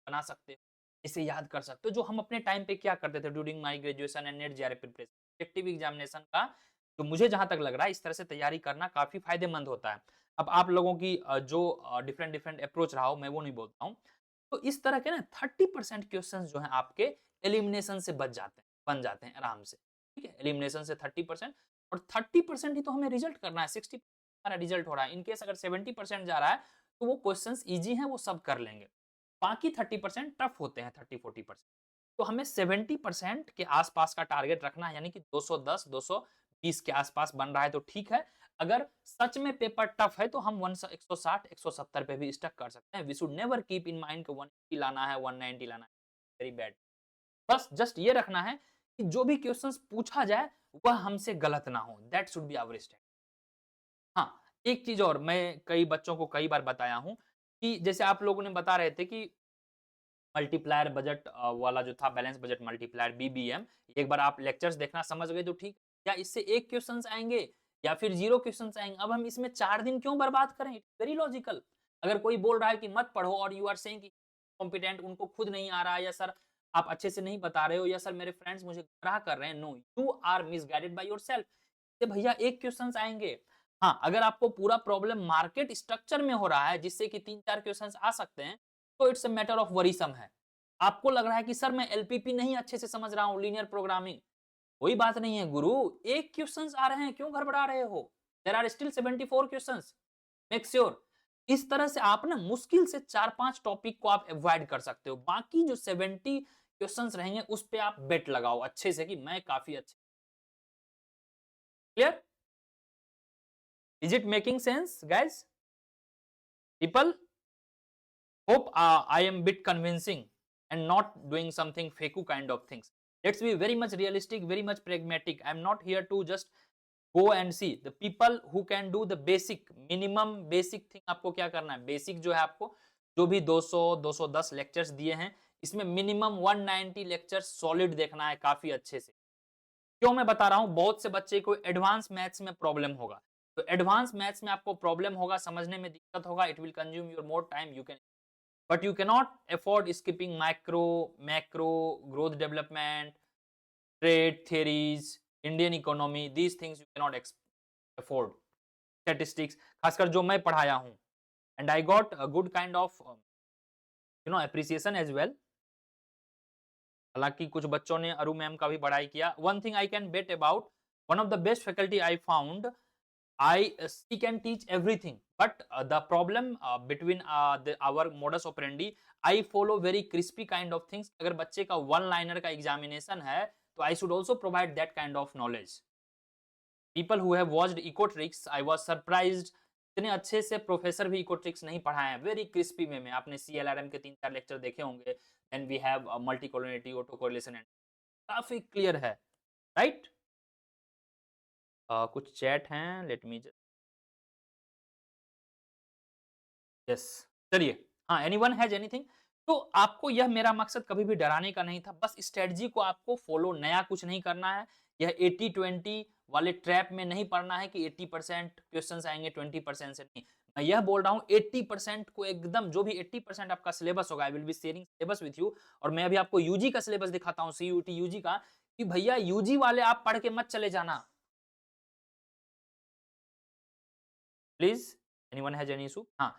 बना सकते हो, इसे याद कर सकते हो, जो हम अपने टाइम पे क्या करते थे during my graduation and net JRF preparation, objective examination का। तो मुझे जहां तक लग रहा है इस तरह से तैयारी करना काफी फायदेमंद होता है। अब आप लोगों की जो डिफरेंट डिफरेंट अप्रोच रहा हो, मैं वो नहीं बोलता हूँ। तो इस तरह के ना 30% क्वेश्चन जो है आपके एलिमिनेशन से बच जाते हैं, बन जाते हैं आराम से। ठीक है, एलिमिनेशन से 30%, और 30% ही तो हमें रिजल्ट करना है, 60 हमारा रिजल्ट हो रहा है। इनकेस अगर 70% जा रहा है तो वो क्वेश्चंस इजी हैं, वो सब कर लेंगे। बाकी 30% टफ होते हैं, 30-40%। तो हमें 70% के आसपास का टारगेट रखना है, यानी कि 210 220 के आसपास बन रहा है तो ठीक है। अगर सच में पेपर टफ है तो हम 160 170 पे भी स्टक कर सकते हैं। We should never keep in mind कि 180 लाना है, 190 लाना है, वेरी बैड। बस जस्ट ये रखना है कि जो भी क्वेश्चंस पूछा जाए वह हमसे गलत ना हो, that should be our stand. हाँ, एक चीज और मैं कई बच्चों को कई बार बताया हूं कि जैसे आप लोगों ने बता रहे थे कि मल्टीप्लायर बजट वाला जो था, बैलेंस बजट मल्टीप्लायर BBM, एक बार आप लेक्चर्स देखना समझ गए तो ठीक, या इससे एक क्वेश्चंस आएंगे या फिर 0 क्वेश्चंस आएंगे। अब हम इसमें 4 दिन क्यों बर्बाद करें? Very logical. अगर कोई बोल रहा है कि मत पढ़ो और यू आर सेइंग कि कॉम्पिटेंट, उनको खुद नहीं आ रहा है, या सर आप अच्छे से नहीं बता रहे हो, या सर मेरे फ्रेंड्स मुझे गुमराह कर रहे हैं, no, you are misguided by yourself. भैया एक क्वेश्चंस आएंगे। हाँ, अगर आपको पूरा प्रॉब्लम मार्केट स्ट्रक्चर में हो रहा है जिससे कि 3-4 क्वेश्चंस आ सकते हैं, तो it's a matter of worrisome है। आपको लग रहा है कि सर मैं एलपीपी नहीं अच्छे से समझ रहा हूं, लीनियर प्रोग्रामिंग, कोई बात नहीं है गुरु, एक क्वेश्चंस आ रहे हैं, क्यों घबरा रहे हो? There are still 74 questions, make sure. इस तरह से आप ना मुश्किल से 4-5 टॉपिक को आप अवॉइड कर सकते हो। बाकी जो 70 क्वेश्चंस रहेंगे उस पे आप बेट लगाओ अच्छे से कि मैं काफी अच्छे। Clear? Is it making sense guys? People, hope I am bit convincing and not doing something fake kind of things. Let's be very much realistic, very much pragmatic. I'm not here to just go and see the people who can do the basic minimum basic thing। आपको क्या करना है, basic जो है आपको जो भी 200 210 lectures दिए हैं, इसमें मिनिमम 190 लेक्चर्स सॉलिड देखना है काफी अच्छे से। क्यों मैं बता रहा हूं, बहुत से बच्चे को एडवांस मैथ्स में प्रॉब्लम होगा, तो एडवांस मैथ्स में आपको प्रॉब्लम होगा, समझने में दिक्कत होगा, it will consume your more time, you can, but you cannot afford skipping macro, growth development, trade theories, Indian economy, these things you cannot afford, statistics, खासकर जो मैं पढ़ाया हूं, and I got a good kind of appreciation as well। हालांकि कुछ बच्चों ने अरु मैम का भी बड़ाई किया। One thing I can bet about, one of the best faculty I found, she can teach everything, but the problem between our modus operandi, I follow very crispy kind of things। अगर बच्चे का one liner का examination है तो I should also provide that kind of knowledge। people who have watched Ecotrix, I was surprised, इतने अच्छे से professor भी Ecotrix नहीं पढ़ाए हैं, वेरी क्रिस्पी वे में। आपने CLRM के 3-4 लेक्चर देखे होंगे, then we have multicollinearity, autocorrelation, काफी क्लियर है, राइट? कुछ चैट हैं, लेट मी यस, चलिए, हाँ, एनीवन हैज एनीथिंग? तो आपको यह मेरा मकसद कभी भी डराने का नहीं था, बस स्ट्रेटजी को आपको फॉलो, नया कुछ नहीं करना है। यह 80-20 वाले ट्रैप में नहीं पड़ना है कि 80% क्वेश्चंस आएंगे 20% से, नहीं। मैं यह बोल रहा हूँ 80% को एकदम, जो भी 80% आपका सिलेबस होगा, आई will be sharing syllabus with you. और मैं अभी आपको यूजी का सिलेबस दिखाता हूँ, CUET यूजी का, कि भैया यूजी वाले आप पढ़ के मत चले जाना please. Anyone has any issue? हाँ,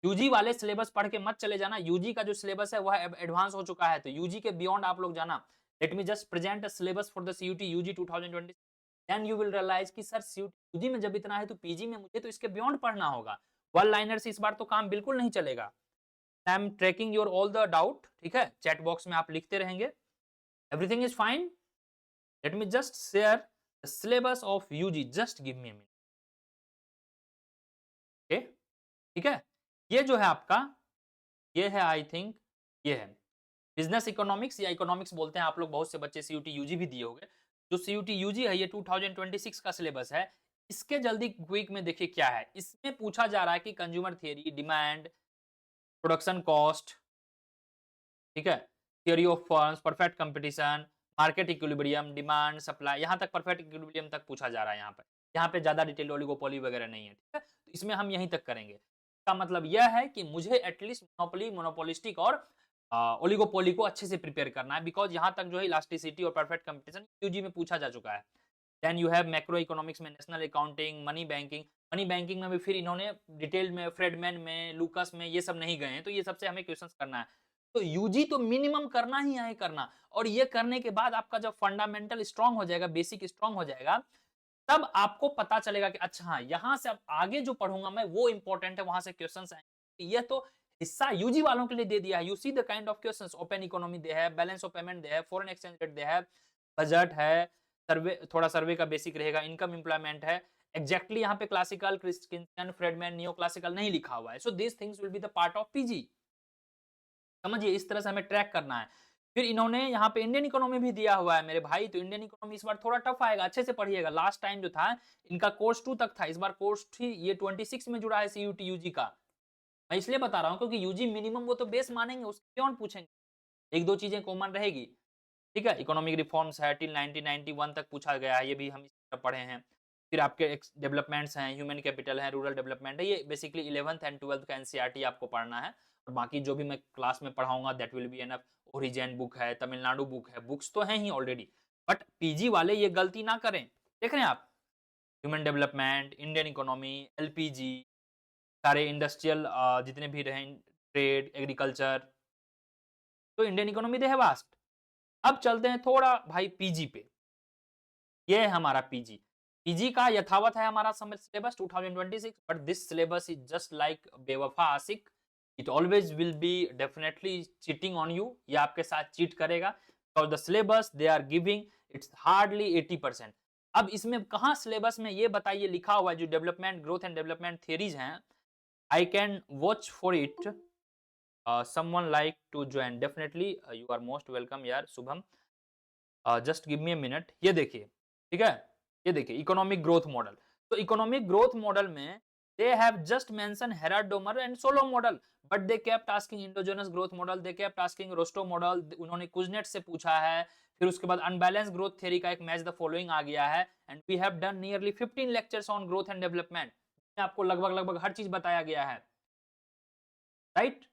यूजी वाले सिलेबस पढ़ के मत चले जाना। यूजी का जो सिलेबस है वह एडवांस हो चुका है, तो यूजी के बियॉन्ड आप लोग जाना। Let me just present a syllabus for the CUET UG 2020, then you will realise कि सर CUET यूजी में जब इतना है तो पीजी में मुझे तो इसके बियॉन्ड पढ़ना होगा। वन लाइनर से इस बार तो काम बिल्कुल नहीं चलेगा। I am tracking your all the doubt, ठीक है, चैट बॉक्स में आप लिखते रहेंगे, everything is fine, let me just share the syllabus of UG, just give me a minute, okay, ठीक है। ये जो है आपका, ये है आई थिंक, ये है बिजनेस इकोनॉमिक्स या इकोनॉमिक्स बोलते हैं आप लोग, बहुत से बच्चे सीयूटी यूजी भी दिए होंगे। जो सीयूटी यूजी है ये 2026 का सिलेबस है। इसके जल्दी क्विक में देखिए क्या है, इसमें पूछा जा रहा है कि consumer theory, demand, production cost, ठीक है, theory of firms, perfect competition, market equilibrium, demand supply, यहां तक परफेक्ट इक्विलिब्रियम तक पूछा जा रहा है। यहाँ पे ज्यादा डिटेल ओलिगोपोली वगैरह नहीं है, ठीक है, तो इसमें हम यहीं तक करेंगे। इसका मतलब यह है कि मुझे एटलीस्ट मोनोपोली, मोनोपोलिस्टिक और ओलिगोपोली को अच्छे से प्रिपेयर करना है, बिकॉज यहाँ तक जो है इलास्टिसिटी और परफेक्ट कंपटीशन यूजी में पूछा जा चुका है। Then you have macroeconomics में national accounting, money banking, money banking में भी फिर इन्होंने डिटेल में फ्रेडमैन में, लूकस में ये सब नहीं गए हैं, तो ये सबसे हमें क्वेश्चंस करना है। तो यूजी तो मिनिमम करना ही है करना, और ये करने के बाद आपका जब फंडामेंटल स्ट्रांग हो जाएगा, बेसिक स्ट्रांग हो जाएगा, तब आपको पता चलेगा कि अच्छा हाँ, यहां से अब आगे जो पढ़ूंगा मैं वो इंपॉर्टेंट है, वहां से क्वेश्चंस आएंगे। ये तो हिस्सा यूजी वालों के लिए दे दिया है। You see the kind of questions, open economy they है, बैलेंस ऑफ पेमेंट दे है, फॉरेन एक्सचेंज रेट दे है, बजट है, सर्वे, थोड़ा सर्वे का बेसिक रहेगा, इनकम एम्प्लॉयमेंट है। एग्जैक्टली यहाँ पे classical, Christian, Friedmann, neo classical नहीं लिखा हुआ है। So this things will be the part of PG. समझिए, इस तरह से हमें ट्रैक करना है। फिर इन्होंने यहाँ पे इंडियन इकोनॉमी भी दिया हुआ है मेरे भाई, तो इंडियन इकोनॉमी इस बार थोड़ा टफ आएगा, अच्छे से पढ़िएगा। लास्ट टाइम जो था इनका कोर्स 2 तक था, इस बार कोर्स 3, ये 26 में जुड़ा है सीयूटी यूजी का। मैं इसलिए बता रहा हूँ क्योंकि यूजी मिनिमम वो तो बेस मानेंगे, उसके क्यों पूछेंगे, एक दो चीजें कॉमन रहेगी, ठीक है। इकोनॉमिक रिफॉर्म्स है, टिल 1991 तक पूछा गया है, ये भी हम पढ़े हैं। फिर आपके डेवलपमेंट्स हैं, ह्यूमन कैपिटल है, रूरल डेवलपमेंट है, ये बेसिकली 11th एंड 12th का एनसीईआरटी आपको पढ़ना है। और बाकी जो भी मैं क्लास में पढ़ाऊंगा that will be enough. Origin book है, तमिलनाडु बुक है, बुक्स तो हैं ही ऑलरेडी, बट पीजी वाले ये गलती ना करें। देख रहे हैं आप, human development, Indian economy, LPG, सारे इंडस्ट्रियल जितने भी रहे, ट्रेड, एग्रीकल्चर, तो इंडियन इकोनॉमी दे है वास्ट। अब चलते हैं थोड़ा भाई पीजी पे। ये है हमारा पीजी। पीजी का यथावत है हमारा syllabus 2026, but this syllabus is just like बेवफा आशिक, it always will be definitely cheating on you, ये आपके साथ चीट करेगा। और the syllabus they are giving it's hardly 80%। अब इसमें कहाँ सिलेबस में ये बताइए लिखा हुआ है, जो development, growth and development theories हैं, I can watch for it, someone like to join definitely, you are most welcome यार Shubham, just give me a minute. ये देखिए, ठीक है, ये देखिए इकोनॉमिक ग्रोथ मॉडल। तो इकोनॉमिक ग्रोथ मॉडल में they have just mention Harrod Domar and Solow model, but they kept asking endogenous growth model, they kept asking Rostow model, उन्होंने Kuznets से पूछा है। फिर उसके बाद अनबैलेंस ग्रोथ थ्योरी का एक मैच द फॉलोइंग आ गया है, and we have done nearly 15 lectures on growth and development, आपको लगभग लगभग हर चीज बताया गया है, राइट।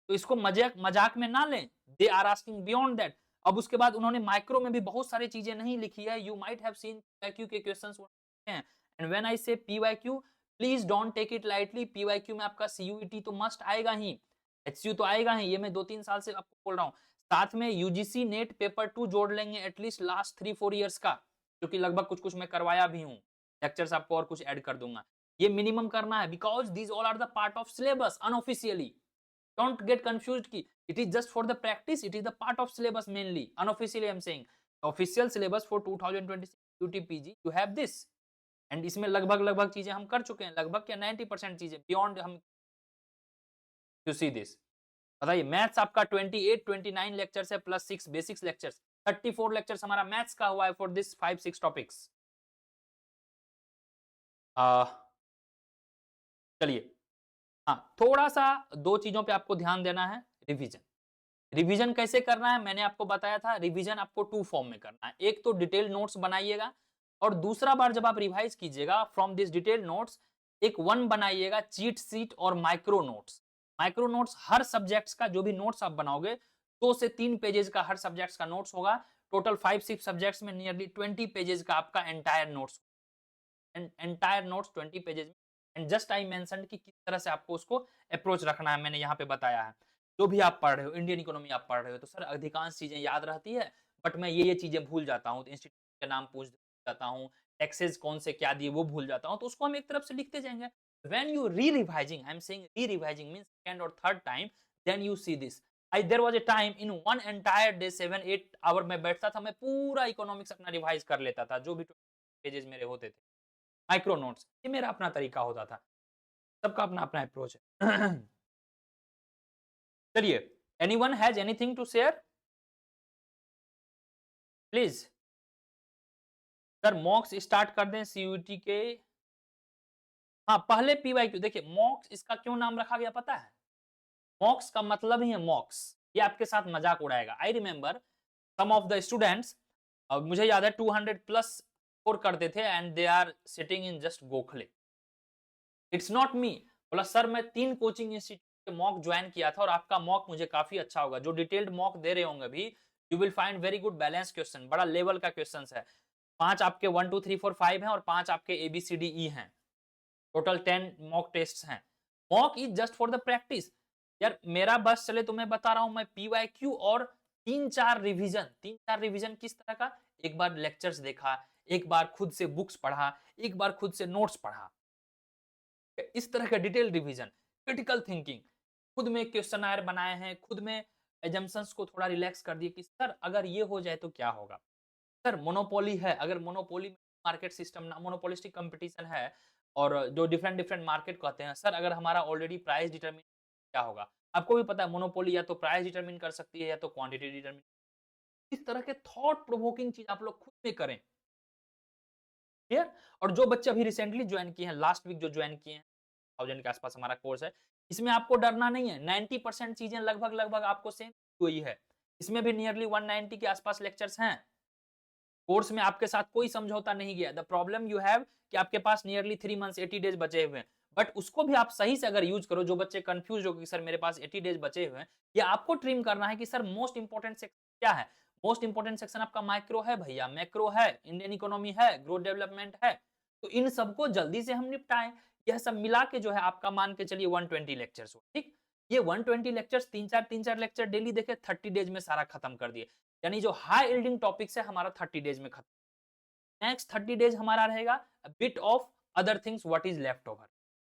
तो इसको मजाक मजाक में ना लें, they are asking beyond that. अब उसके बाद उन्होंने माइक्रो में भी बहुत सारी चीजें नहीं लिखी है, you might have seen PYQ के क्वेश्चंस हैं, and when I say PYQ, please don't take it lightly. PYQ में आपका सीयूईटी तो मस्ट आएगा ही, एचसीयू तो आएगा ही, ये मैं 2-3 साल से आपको बोल रहा हूँ। साथ में यूजीसी नेट पेपर 2 जोड़ लेंगे एटलीस्ट लास्ट 3-4 ईयर्स का, जो कि लगभग कुछ कुछ मैं करवाया भी हूँ, लेक्चर्स आपको और कुछ ऐड कर दूंगा। ये मिनिमम करना है, because these all are the part of syllabus unofficially. Don't get confused ki it is just for the practice, it is the part of syllabus mainly. Unofficially I'm saying official syllabus for 2026 UTPG you have this, and इसमें लगभग लगभग चीजें हम कर चुके हैं, लगभग क्या 90% चीजें beyond हम you see this। बताइए, मैथ्स आपका 28-29 लेक्चर्स है प्लस 6 बेसिक्स लेक्चर्स, 34 लेक्चर्स हमारा मैथ्स का हुआ है फॉर दिस 5-6 टॉपिक्स। चलिए, हाँ, थोड़ा सा 2 चीजों पे आपको ध्यान देना है। रिवीजन, रिवीजन कैसे करना है मैंने आपको बताया था। रिवीजन आपको 2 फॉर्म में करना है, एक तो डिटेल नोट्स बनाइएगा, और दूसरा बार जब आप रिवाइज कीजिएगा फ्रॉम दिस डिटेल नोट्स, एक 1 बनाइएगा चीट सीट और माइक्रो नोट्स। माइक्रो नोट्स हर सब्जेक्ट्स का जो भी नोट्स आप बनाओगे 2 से 3 पेजेस का हर सब्जेक्ट्स का नोट्स होगा। टोटल 5-6 सब्जेक्ट्स में नियरली 20 पेजेस का आपका entire notes, entire notes 20 pages में। एंड जस्ट आई मेंशन्ड कि किस तरह से आपको उसको अप्रोच रखना है, मैंने यहाँ पे बताया है। जो भी आप पढ़ रहे हो, इंडियन इकोनॉमी आप पढ़ रहे हो, तो सर अधिकांश चीजें याद रहती है, बट मैं ये चीजें भूल जाता हूँ, तो इंस्टीट्यूट का नाम पूछ जाता हूँ, टैक्सेस कौन से क्या दिए वो भूल जाता हूँ, तो उसको हम एक तरफ से लिखते जाएंगे। When you re-revising, I'm saying re-revising means second or third time, then you see this. There was a time in one entire day 7-8 our में बैठता था, मैं पूरा इकोनॉमिक्स अपना रिवाइज कर लेता था, जो भी पेजेस मेरे होते थे, माइक्रो नोट्स। ये मेरा अपना तरीका होता था, सबका अपना अपना अप्रोच है। चलिए, anyone has anything to share please. Sir mocks start कर दें सीयूटी के? हाँ, पहले पीवाईक्यू। देखिए मॉक्स इसका क्यों नाम रखा गया पता है? मॉक्स का मतलब ही है मॉक्स, ये आपके साथ मजाक उड़ाएगा। I remember some of the students, मुझे याद है 200 प्लस स्कोर करते थे and they are sitting in just Gokhale. It's not me. बोला सर मैं 3 कोचिंग इंस्टीट्यूट के मॉक ज्वाइन किया था और आपका मॉक मुझे काफी अच्छा होगा। जो डिटेल्ड मॉक दे रहे होंगे अभी, you will find very good balance question, बड़ा लेवल का क्वेश्चन है। 5 आपके 1 2 3 4 5 हैं और 5 आपके ABCDE हैं। टोटल 10 मॉक टेस्ट हैं। Mock is just for the practice. यार मेरा बस चले तो मैं बता रहा हूं, मैं PYQ और 3-4 रिवीजन किस तरह का? एक बार लेक्चर्स देखा, एक बार खुद से बुक्स पढ़ा, एक बार खुद से नोट्स पढ़ा, इस तरह का डिटेल रिवीजन, क्रिटिकल थिंकिंग, खुद में क्वेश्चनर बनाए हैं, खुद में एजम्पशंस को थोड़ा रिलैक्स कर दिए कि सर अगर ये हो जाए तो क्या होगा। सर मोनोपोली है, अगर मोनोपोली मार्केट सिस्टम ना, मोनोपोलिस्टिक कंपटीशन है और जो डिफरेंट डिफरेंट मार्केट कहते हैं, सर अगर हमारा ऑलरेडी प्राइस डिटरमिन क्या होगा? आपको भी पता है मोनोपोली या तो प्राइस डिटरमिन कर सकती है या तो क्वांटिटी डिटरमिन। इस तरह के थॉट प्रोवोकिंग चीज आप लोग खुद में करें। क्लियर? और जो बच्चे अभी रिसेंटली ज्वाइन किए हैं, लास्ट वीक जो ज्वाइन किए हैं, 1000 के आसपास हमारा कोर्स है, इसमें आपको डरना नहीं है। 90% चीजें लगभग आपको सेम हुई है। इसमें भी नियरली 190 के आसपास लेक्चर्स हैं। कोर्स में आपके साथ कोई समझौता नहीं गया। द प्रॉब्लम यू हैव कि आपके पास नियरली 3 मंथ्स 80 डेज बचे हुए हैं, बट उसको भी आप सही से अगर यूज करो। जो बच्चे कंफ्यूज हो कि सर मेरे पास 80 डेज बचे हुए हैं, ये आपको ट्रिम करना है कि सर मोस्ट इंपॉर्टेंट सेक्शन क्या है। मोस्ट इंपॉर्टेंट सेक्शन आपका माइक्रो है भैया, मैक्रो है, इंडियन इकोनॉमी है, ग्रोथ डेवलपमेंट है, तो इन सबको जल्दी से हम निपटाएं। यह सब मिला के जो है आपका मान के चलिए 120 लेक्चर्स हो, ठीक। ये 120 लेक्चर्स 3-4 लेक्चर डेली देखे, 30 डेज में सारा खत्म कर दिए। यानी जो हाई यील्डिंग टॉपिक्स है हमारा 30 डेज में खत्म। नेक्स्ट 30 डेज हमारा रहेगा bit of other things what is left over,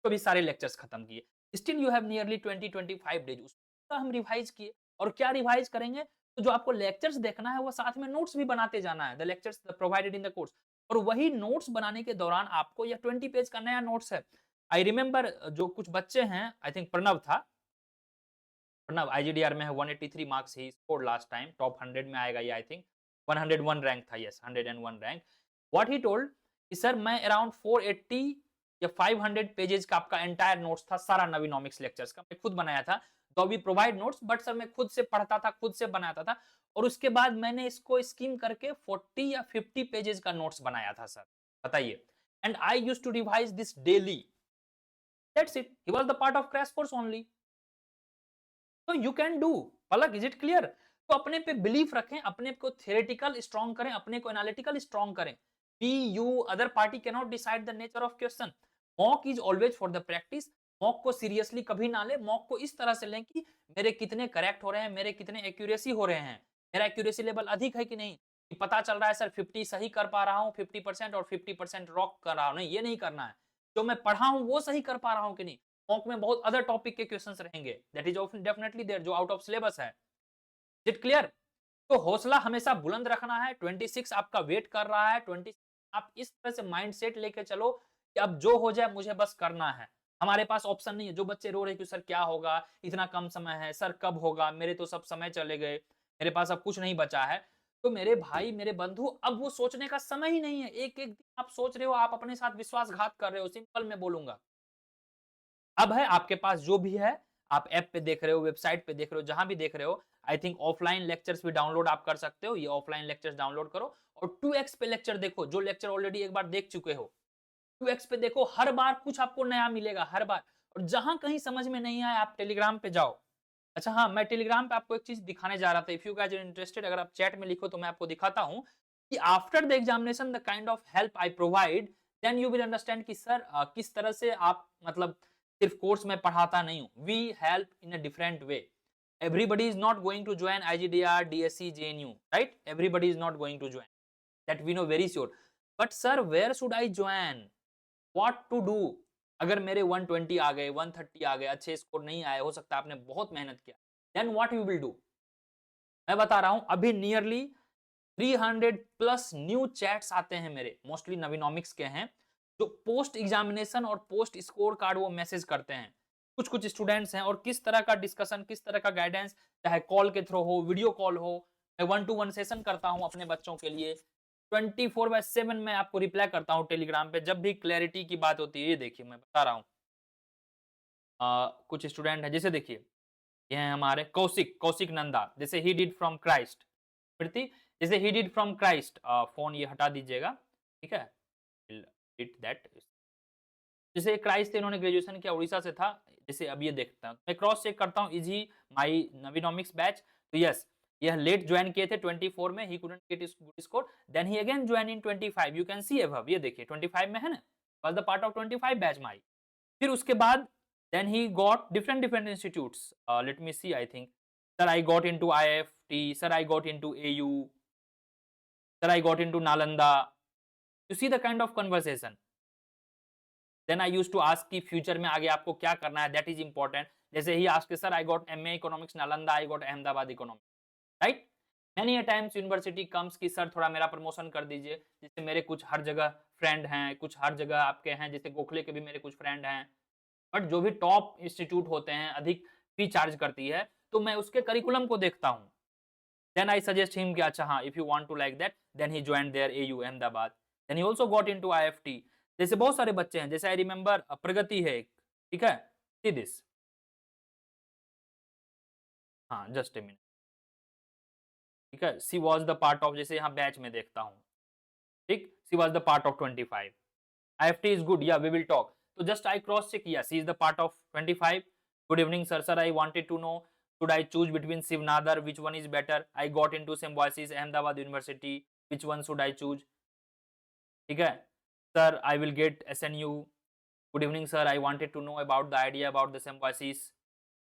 तो भी सारे लेक्चर्स खत्म किए। Still you have nearly 20-25 days, उसका हम रिवाइज किए। और क्या रिवाइज करेंगे? तो जो आपको लेक्चर्स देखना है वो साथ में नोट्स भी बनाते जाना है, the lectures provided in the course. और वही नोट्स बनाने के दौरान आपको यह 20 पेज का नया नोट्स है। आई रिमेंबर जो कुछ बच्चे हैं, आई थिंक प्रणव था, प्रणव IGDR में है, 183 marks he scored last time, top 100 में आएगा ये, आई थिंक 101 रैंक था, yes 101 rank. What he told कि सर मैं अराउंड 480 या 500 पेजेस का आपका एंटायर नोट्स था, सारा नवीनॉमिक्स लेक्चर्स का मैं खुद बनाया था। तो we provide notes, but sir मैं खुद से पढ़ता था, खुद से बनाता था। और उसके बाद मैंने इसको स्कीम करके 40 या 50 पेजेस का नोट्स बनाया था सर, बताइए। And I used to revise this daily, that's it. He was the part of crash course only. तो you can do. Palak, is it clear? तो अपने पे बिलीफ रखें, अपने को थियोरेटिकल स्ट्रॉन्ग करें, अपने को एनालिटिकल स्ट्रॉन्ग करें। Be you, other party can not decide the nature of question. Mock is always for the practice. Mock को सीरियसली कभी ना ले। मॉक को इस तरह से लें कि मेरे कितने करेक्ट हो रहे हैं, मेरे कितने एक्यूरेसी हो रहे हैं, मेरा एक्यूरेसी लेवल अधिक है कि नहीं। कि पता चल रहा है सर 50 सही कर पा रहा हूं 50% और 50% रॉक कर रहा हूं, नहीं ये नहीं करना है। जो मैं पढ़ा हूं वो सही कर पा रहा हूं कि नहीं। मॉक में बहुत अदर टॉपिक के क्वेश्चंस रहेंगे, दैट इज डेफिनेटली देयर, जो आउट ऑफ सिलेबस है। Is it clear? तो हौसला हमेशा बुलंद रखना है। 26 आपका वेट कर रहा है। 26 आप इस तरह से माइंडसेट लेके चलो कि अब जो हो जाए मुझे बस करना है। हमारे पास ऑप्शन नहीं है। जो बच्चे रो रहे कि सर क्या होगा, इतना कम समय है, सर कब होगा, मेरे तो सब समय चले गए, मेरे पास अब कुछ नहीं बचा है। तो मेरे भाई मेरे बंधु, अब वो सोचने का समय ही नहीं है। एक एक दिन आप सोच रहे हो, आप अपने साथ विश्वासघात कर रहे हो, सिंपल मैं बोलूंगा। अब है आपके पास जो भी है, आप ऐप पे देख रहे हो, वेबसाइट पे देख रहे हो, जहां भी देख रहे हो। आई थिंक ऑफलाइन लेक्चर्स भी डाउनलोड आप कर सकते हो। ये ऑफलाइन लेक्चर्स डाउनलोड करो और 2x पे लेक्चर देखो। जो लेक्चर ऑलरेडी एक बार देख चुके हो, 2x पे देखो। हर बार कुछ आपको नया मिलेगा, हर बार। और जहां कहीं समझ में नहीं आए, आप टेलीग्राम पे जाओ। अच्छा हाँ, मैं टेलीग्राम पे आपको एक चीज दिखाने जा रहा था। If you guys are interested, अगर आप चैट में लिखो तो मैं आपको दिखाता हूं कि after the examination the kind of help I provide, then you will understand कि सर किस तरह से आप, मतलब सिर्फ कोर्स में पढ़ाता नहीं हूं, we help in a different way. Everybody is not going to join IGDR, DSC, JNU, right? Everybody is not going to join. That we know very sure. But sir, where should I join? What to do? अगर मेरे 120 आ गए, 130 आ गए, अच्छे score नहीं आए, हो सकता है आपने बहुत मेहनत किया, then what you will do? मैं बता रहा हूं, अभी नियरली 300 प्लस न्यू चैट्स आते हैं मेरे, मोस्टली नवीनॉमिक्स के हैं, जो पोस्ट एग्जामिनेशन और पोस्ट स्कोर कार्ड वो मैसेज करते हैं। कुछ कुछ स्टूडेंट्स हैं, और किस तरह का डिस्कशन, किस तरह का गाइडेंस, चाहे कॉल के थ्रू हो, वीडियो कॉल हो, मैं 1-to-1 सेशन करता हूं अपने बच्चों के लिए, 24/7 मैं आपको रिप्लाई करता हूं टेलीग्राम पे, जब भी क्लैरिटी की बात होती है। ये देखिए मैं बता रहा हूं, कुछ स्टूडेंट है, जैसे देखिए ये हैं हमारे कौशिक, कौशिक नंदा, जैसे ही डिड फ्रॉम क्राइस्ट, प्रीति, जैसे he did from Christ, phone ये हटा दीजिएगा, ठीक है, डिड दैट, जैसे क्राइस्ट थे, इन्होंने ग्रेजुएशन किया, उड़ीसा से था, जैसे अब ये देखता हूं, मैं क्रॉस चेक करता हूं, is he my Naveenomics batch, तो यस, यह लेट ज्वाइन किए थे 24 में, he couldn't get good score, then he again join in 25, you can see above, ये देखिए 25 में है ना, was the part of 25 batch my. फिर उसके बाद then he got different institutes, let me see, I think, sir I got into IFT, sir I got into AU, sir I got into Nalanda, you see the kind of conversation, then I used to ask कि future में आगे आपको क्या करना है, that is important, जैसे ही ask sir I got MA economics Nalanda, I got Ahmedabad economics, right, many a times university comes कि sir थोड़ा मेरा प्रमोशन कर दीजिए, जैसे मेरे कुछ हर जगह फ्रेंड हैं, कुछ हर जगह आपके हैं, जैसे गोखले के भी मेरे कुछ फ्रेंड हैं, बट जो भी टॉप इंस्टीट्यूट होते हैं, अधिक फी चार्ज करती है, तो मैं उसके करिकुलम को देखता हूं, देन आई सजेस्ट हिम कि अच्छा हाँ, if you want to like that, then he joined there AU Ahmedabad, then he also got into IFT, जैसे बहुत सारे बच्चे हैं, जैसे आई रिमेंबर प्रगति है एक, ठीक है, सी दिस, हाँ जस्ट ए मिनट, ठीक है, she was the part of, जैसे यहाँ बैच में देखता हूँ, ठीक, she was the part of 25, IFT is good, yeah, we will talk. So just I cross check, yes, he is the part of 25. Good evening, sir. Sir, I wanted to know, should I choose between Shivnadar, which one is better? I got into Symbiosis, Ahmedabad University. Which one should I choose? ठीक है, sir, I will get SNU. Good evening, sir. I wanted to know about the idea about the Symbiosis.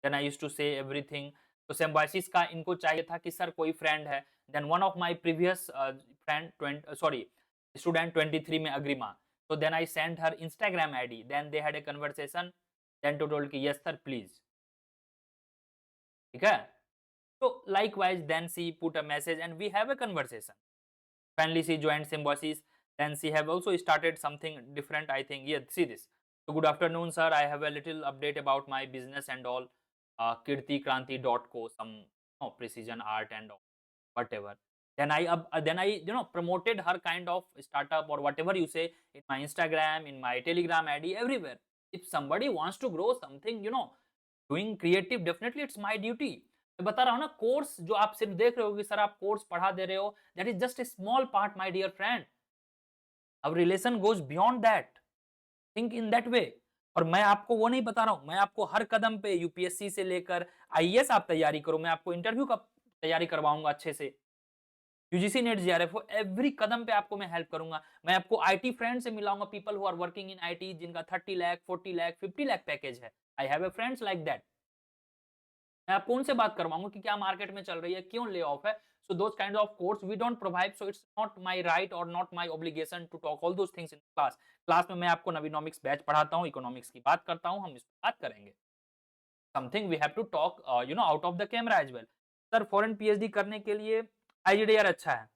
Then I used to say everything. तो Symbiosis का इनको चाहिए था कि sir कोई friend है. Then one of my previous friend, sorry, student 23 में Agrima. So then I sent her Instagram ID. Then they had a conversation. Then to told कि yes sir please. ठीक है. So likewise then she put a message and we have a conversation. Finally she joined Symbiosis. Then she have also started something different, I think. Yeah, see this. So good afternoon sir. I have a little update about my business and all. kirtikranti.co, some precision art and all, whatever. Then I promoted her kind of startup or whatever you say in my Instagram, in my Telegram ID, everywhere. If somebody wants to grow something, doing creative, definitely it's my duty. मैं बता रहा हूँ ना, course जो आप सिर्फ देख रहे हो कि सर आप कोर्स पढ़ा दे रहे हो, that is just a small part my dear friend, अब relation goes beyond that, think in that way. और मैं आपको वो नहीं बता रहा हूं, मैं आपको हर कदम पे यूपीएससी से लेकर आईएएस आप तैयारी करो, मैं आपको इंटरव्यू का तैयारी करवाऊंगा अच्छे से, यूजीसी नेट जीआरएफ हो, एवरी कदम पे आपको मैं हेल्प करूंगा। मैं आपको आईटी फ्रेंड से मिलाऊंगा, people who are working in IT, जिनका 30 लाख 40 लाख 50 लाख पैकेज है। I have a friends like that. मैं आपको उनसे बात करवाऊंगा कि क्या मार्केट में चल रही है, क्यों ले ऑफ है। So those kinds of course we don't provide, so it's not my right or not my obligation to talk all those things in class. Class में मैं आपको नवीनॉमिक्स बैच पढ़ाता हूँ, इकोनॉमिक्स की बात करता हूँ, हम इस पर बात करेंगे। Something we have to talk, out of the camera as well. Sir foreign PhD करने के लिए आईजीडीआर अच्छा है?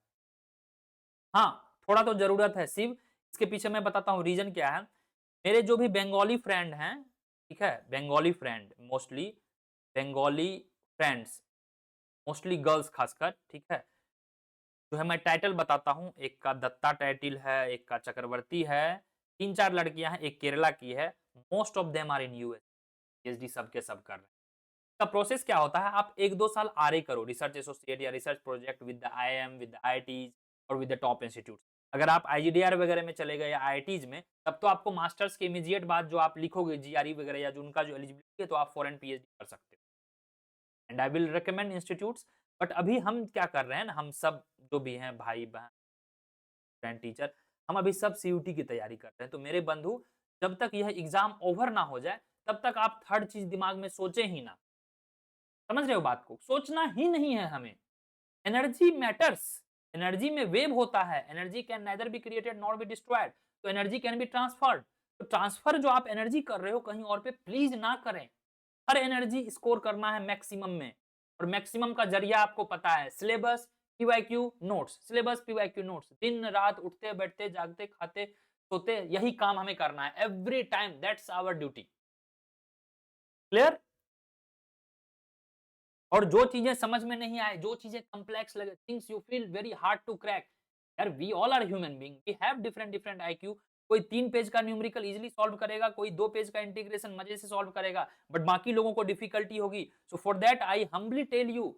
हाँ, थोड़ा तो जरूरत है शिव, इसके पीछे मैं बताता हूँ रीजन क्या है। मेरे जो भी बंगाली फ्रेंड हैं, ठीक है, Bengali friend, mostly Bengali friends, mostly girls खासकर, ठीक है, जो है मैं टाइटल बताता हूँ, एक का दत्ता टाइटल है, एक का चक्रवर्ती है, 3-4 लड़कियां हैं, एक केरला की है, most of them are in US, PhD सबके सब कर रहे हैं। इसका प्रोसेस क्या होता है, आप 1-2 साल आरए करो, रिसर्च एसोसिएट या research project with the IIM, with the IITs और विद द टॉप इंस्टीट्यूट। अगर आप आईजीडीआर वगैरह में चले गए या आईआईटीज में, तब तो आपको मास्टर्स के इमीडिएट बाद जो आप लिखोगे जीआरई वगैरह या जो उनका जो एलिजिबिलिटी है, तो आप फॉरेन पीएचडी कर सकते हो। And I will recommend institutes. But अभी हम क्या कर रहे हैं ना, हम सब जो भी हैं भाई बहन फ्रेंड टीचर, हम अभी सब सीयूटी की तैयारी कर रहे हैं। तो मेरे बंधु, जब तक यह एग्जाम ओवर ना हो जाए, तब तक आप थर्ड चीज दिमाग में सोचे ही ना। समझ रहे हो बात को, सोचना ही नहीं है हमें। एनर्जी मैटर्स, एनर्जी में वेव होता है, energy can neither be created nor be destroyed, तो एनर्जी कैन बी ट्रांसफर्ड। तो ट्रांसफर जो आप एनर्जी कर रहे हो कहीं और पे प्लीज ना करें। हर एनर्जी स्कोर करना है मैक्सिमम में, और मैक्सिमम का जरिया आपको पता है, syllabus, PYQ notes. Syllabus, PYQ notes, दिन रात उठते बैठते जागते खाते सोते यही काम हमें करना है every time, that's our duty. Clear? और जो चीजें समझ में नहीं आए, जो चीजें कॉम्प्लेक्स लगे, things you feel very hard to crack, यार we all are human being, we have different different IQ. कोई 3 पेज का न्यूमेरिकल इजीली सॉल्व करेगा, कोई 2 पेज का इंटीग्रेशन मजे से सॉल्व करेगा, बट बाकी लोगों को डिफिकल्टी होगी। So for that I humbly tell you,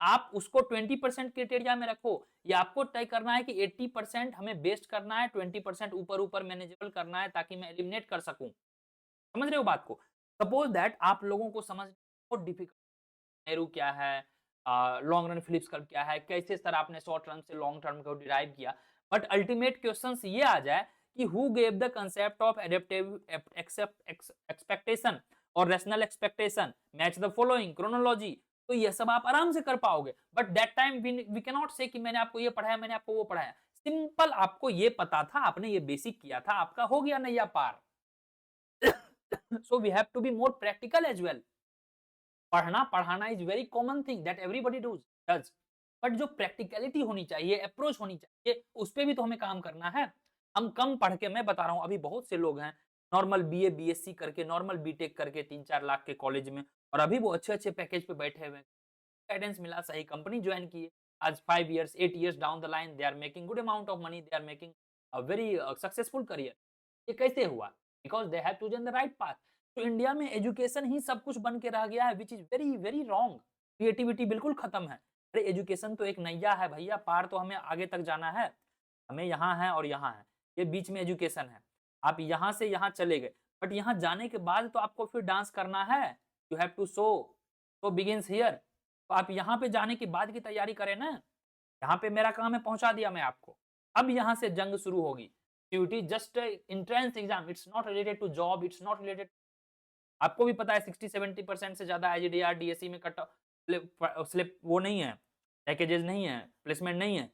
आप उसको 20% क्राइटेरिया में रखो। या आपको तय करना है कि 80% हमें बेस्ट करना है, 20% ऊपर ऊपर मैनेजेबल करना है, ताकि मैं एलिमिनेट कर सकूं। समझ रहे हो बात को? सपोज दैट आप लोगों को समझ बहुत डिफिकल्ट, नेहरू क्या है, लॉन्ग रन फिलिप्स कर्व क्या है, कैसे सर आपने शॉर्ट टर्म से लॉन्ग टर्म को डिराइव किया, बट अल्टीमेट क्वेश्चंस ये आ जाए कि who gave the concept of adaptive expectation और rational expectation, match the following chronology, तो ये सब आप आराम से कर पाओगे। But that time we can not say कि मैंने आपको ये पढ़ाया, मैंने आपको वो पढ़ाया। सिंपल आपको ये पता था, आपने ये बेसिक किया था, आपका हो गया नैया पार। So we have to be more practical as well. पढ़ना पढ़ाना is very common thing that everybody does, but जो प्रैक्टिकलिटी होनी चाहिए, अप्रोच होनी चाहिए, उस पे भी तो हमें काम करना है। हम कम पढ़ के, मैं बता रहा हूँ, अभी बहुत से लोग हैं नॉर्मल बीए बीएससी करके, नॉर्मल बीटेक करके 3-4 लाख के कॉलेज में, और अभी वो अच्छे अच्छे पैकेज पे बैठे हुए हैं, गाइडेंस मिला, सही कंपनी ज्वाइन की है, आज 5 years 8 years down the line they are making good amount of money, they are making a very successful career. ये कैसे हुआ? Because they have chosen the right path. तो इंडिया में एजुकेशन ही सब कुछ बन के रह गया है, which is very very wrong. Creativity बिल्कुल खत्म है। अरे एजुकेशन तो एक नैया है भैया, पार तो हमें आगे तक जाना है। हमें यहाँ है और यहाँ है, ये बीच में एजुकेशन है। आप यहाँ से यहाँ चले गए, बट यहाँ जाने के बाद तो आपको फिर डांस करना है। You have to show begins here. तो आप यहाँ पे जाने के बाद की तैयारी करें ना। यहाँ पे मेरा काम है, पहुंचा दिया मैं आपको, अब यहाँ से जंग शुरू होगी। CUET just entrance exam, it's not related to job, it's not related. आपको भी पता है 60-70% से ज्यादा आईजीडीआर डीएससी में कट स्लिप वो नहीं है, पैकेजेस नहीं है, प्लेसमेंट नहीं है।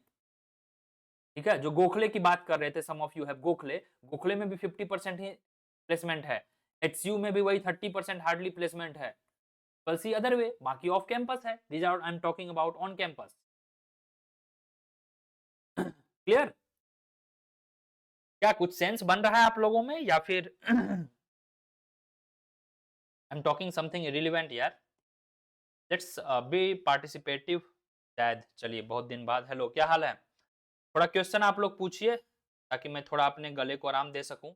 ठीक है, जो गोखले की बात कर रहे थे, some of you have Gokhale, Gokhale में भी 50% ही प्लेसमेंट है, एचसीयू में भी वही 30% हार्डली प्लेसमेंट है। बल सी अदर वे, बाकी ऑफ कैंपस है। These are I am talking about on campus. Clear? क्या कुछ सेंस बन रहा है आप लोगों में, या फिर I am talking something irrelevant यार? Let's be participative. शायद, चलिए बहुत दिन बाद, हेलो क्या हाल है? थोड़ा क्वेश्चन आप लोग पूछिए, ताकि मैं थोड़ा अपने गले को आराम दे सकूं।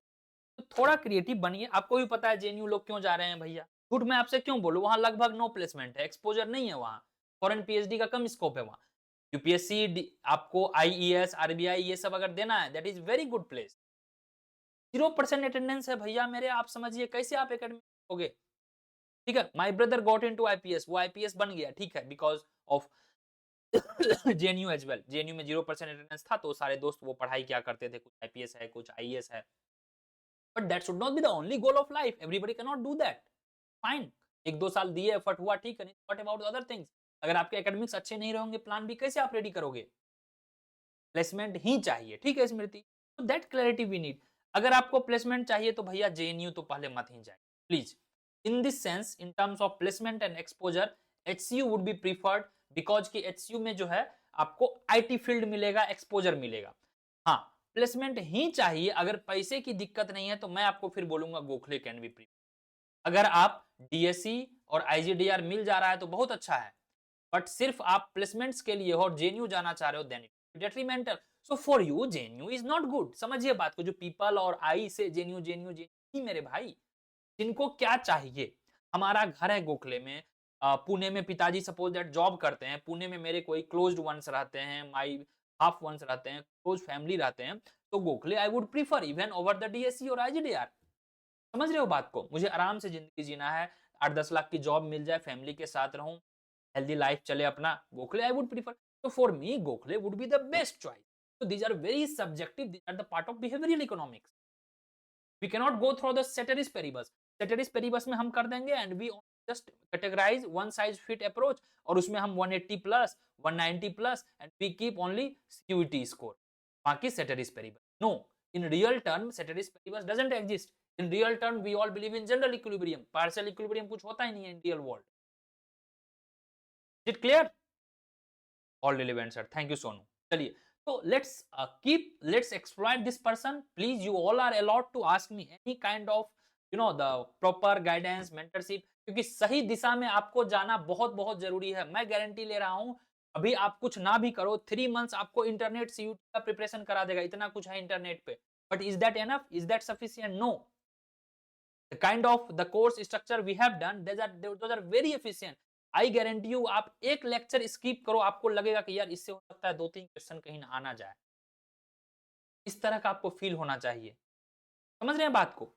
तो थोड़ा क्रिएटिव बनिए। आपको भी पता है जेएनयू लोग क्यों जा रहे हैं भैया, झूठ मैं आपसे क्यों बोलूं, वहां लगभग नो प्लेसमेंट है, एक्सपोजर नहीं है वहां, फॉरेन पीएचडी का कम स्कोप है वहां। यूपीएससी, आपको आईईएस आरबीआई ये सब अगर देना है, that is very good place. 0% attendance है भैया मेरे, आप समझिए कैसे आप एकेडमिक होगे। ठीक है, my brother got into IPS, वो आईपीएस बन गया, ठीक है, because of JNU as well. JNU में 0% अटेंडेंस था, तो सारे दोस्त वो पढ़ाई क्या करते थे, कुछ आईपीएस है, कुछ आईएएस है। But that should not be the only goal of life, everybody can not do that. Fine, 1-2 साल दिए, एफर्ट हुआ, ठीक है, व्हाट अबाउट अदर थिंग्स? अगर आपके एकेडमिक्स अच्छे नहीं रहेंगे, प्लान भी कैसे आप रेडी करोगे? प्लेसमेंट ही चाहिए, ठीक है स्मृति? तो दैट क्लैरिटी वी नीड। अगर आपको प्लेसमेंट चाहिए तो भैया जेएनयू तो पहले मत ही जाए please. In this sense, in terms of placement and exposure, HCU would be preferred, because कि एचसीयू में जो है आपको आईटी फील्ड मिलेगा, एक्सपोजर मिलेगा। हाँ, प्लेसमेंट ही चाहिए, अगर पैसे की दिक्कत नहीं है तो मैं आपको फिर बोलूंगा गोखले कैन बी प्रीफर्ड। अगर आप डीएससी और आईजीडीआर मिल जा रहा है तो बहुत अच्छा है, बट सिर्फ आप प्लेसमेंट्स के लिए हो और जेएनयू जाना चाह रहे हो, then it detrimental. So for you JNU is not good. समझिए बात को, जो पीपल और आई से जेएनयू जेएनयू जेएनयू, मेरे भाई जिनको क्या चाहिए, हमारा घर है गोखले में, पुणे में पिताजी सपोज दैट जॉब करते हैं, पुणे में मेरे कोई क्लोज्ड वंस रहते हैं, माय हाफ वंस रहते हैं, क्लोज फैमिली रहते हैं, तो Gokhale I would prefer even over the DSC और आईजीडीआर। समझ रहे हो बात को? मुझे आराम से जिंदगी जीना है, 8-10 लाख की जॉब मिल जाए, फैमिली के साथ रहूं, हेल्दी लाइफ चले अपना, गोखले आई वुड प्रीफर। तो for me Gokhale would be the best choice. So these are very subjective, these are the part of behavioral economics. We cannot go through the ceteris paribus. Ceteris paribus में हम कर देंगे and we just categorize one size fit approach, और उसमें हम 180 plus 190 plus and we keep only CUET score, बाकी ceteris paribus। No, in real term ceteris paribus doesn't exist. In real term we all believe in general equilibrium, partial equilibrium कुछ होता ही नहीं है in real world. It clear? All relevant sir, thank you Sonu. चलिए, तो let's exploit this person, please you all are allowed to ask me any kind of the proper guidance mentorship, क्योंकि सही दिशा में आपको जाना बहुत बहुत जरूरी है। मैं गारंटी ले रहा हूं, अभी आप कुछ ना भी करो, 3 मंथ्स आपको इंटरनेट सीयूटी का प्रिपरेशन करा देगा, इतना कुछ है इंटरनेट पे। But is that enough, is that sufficient? No. The kind of the course structure we have done, those are very efficient. I guarantee you, आप एक लेक्चर स्किप करो, आपको लगेगा कि यार इससे हो सकता है 2-3 क्वेश्चन कहीं ना आना जाए। इस तरह का आपको फील होना चाहिए। समझ रहे हैं बात को?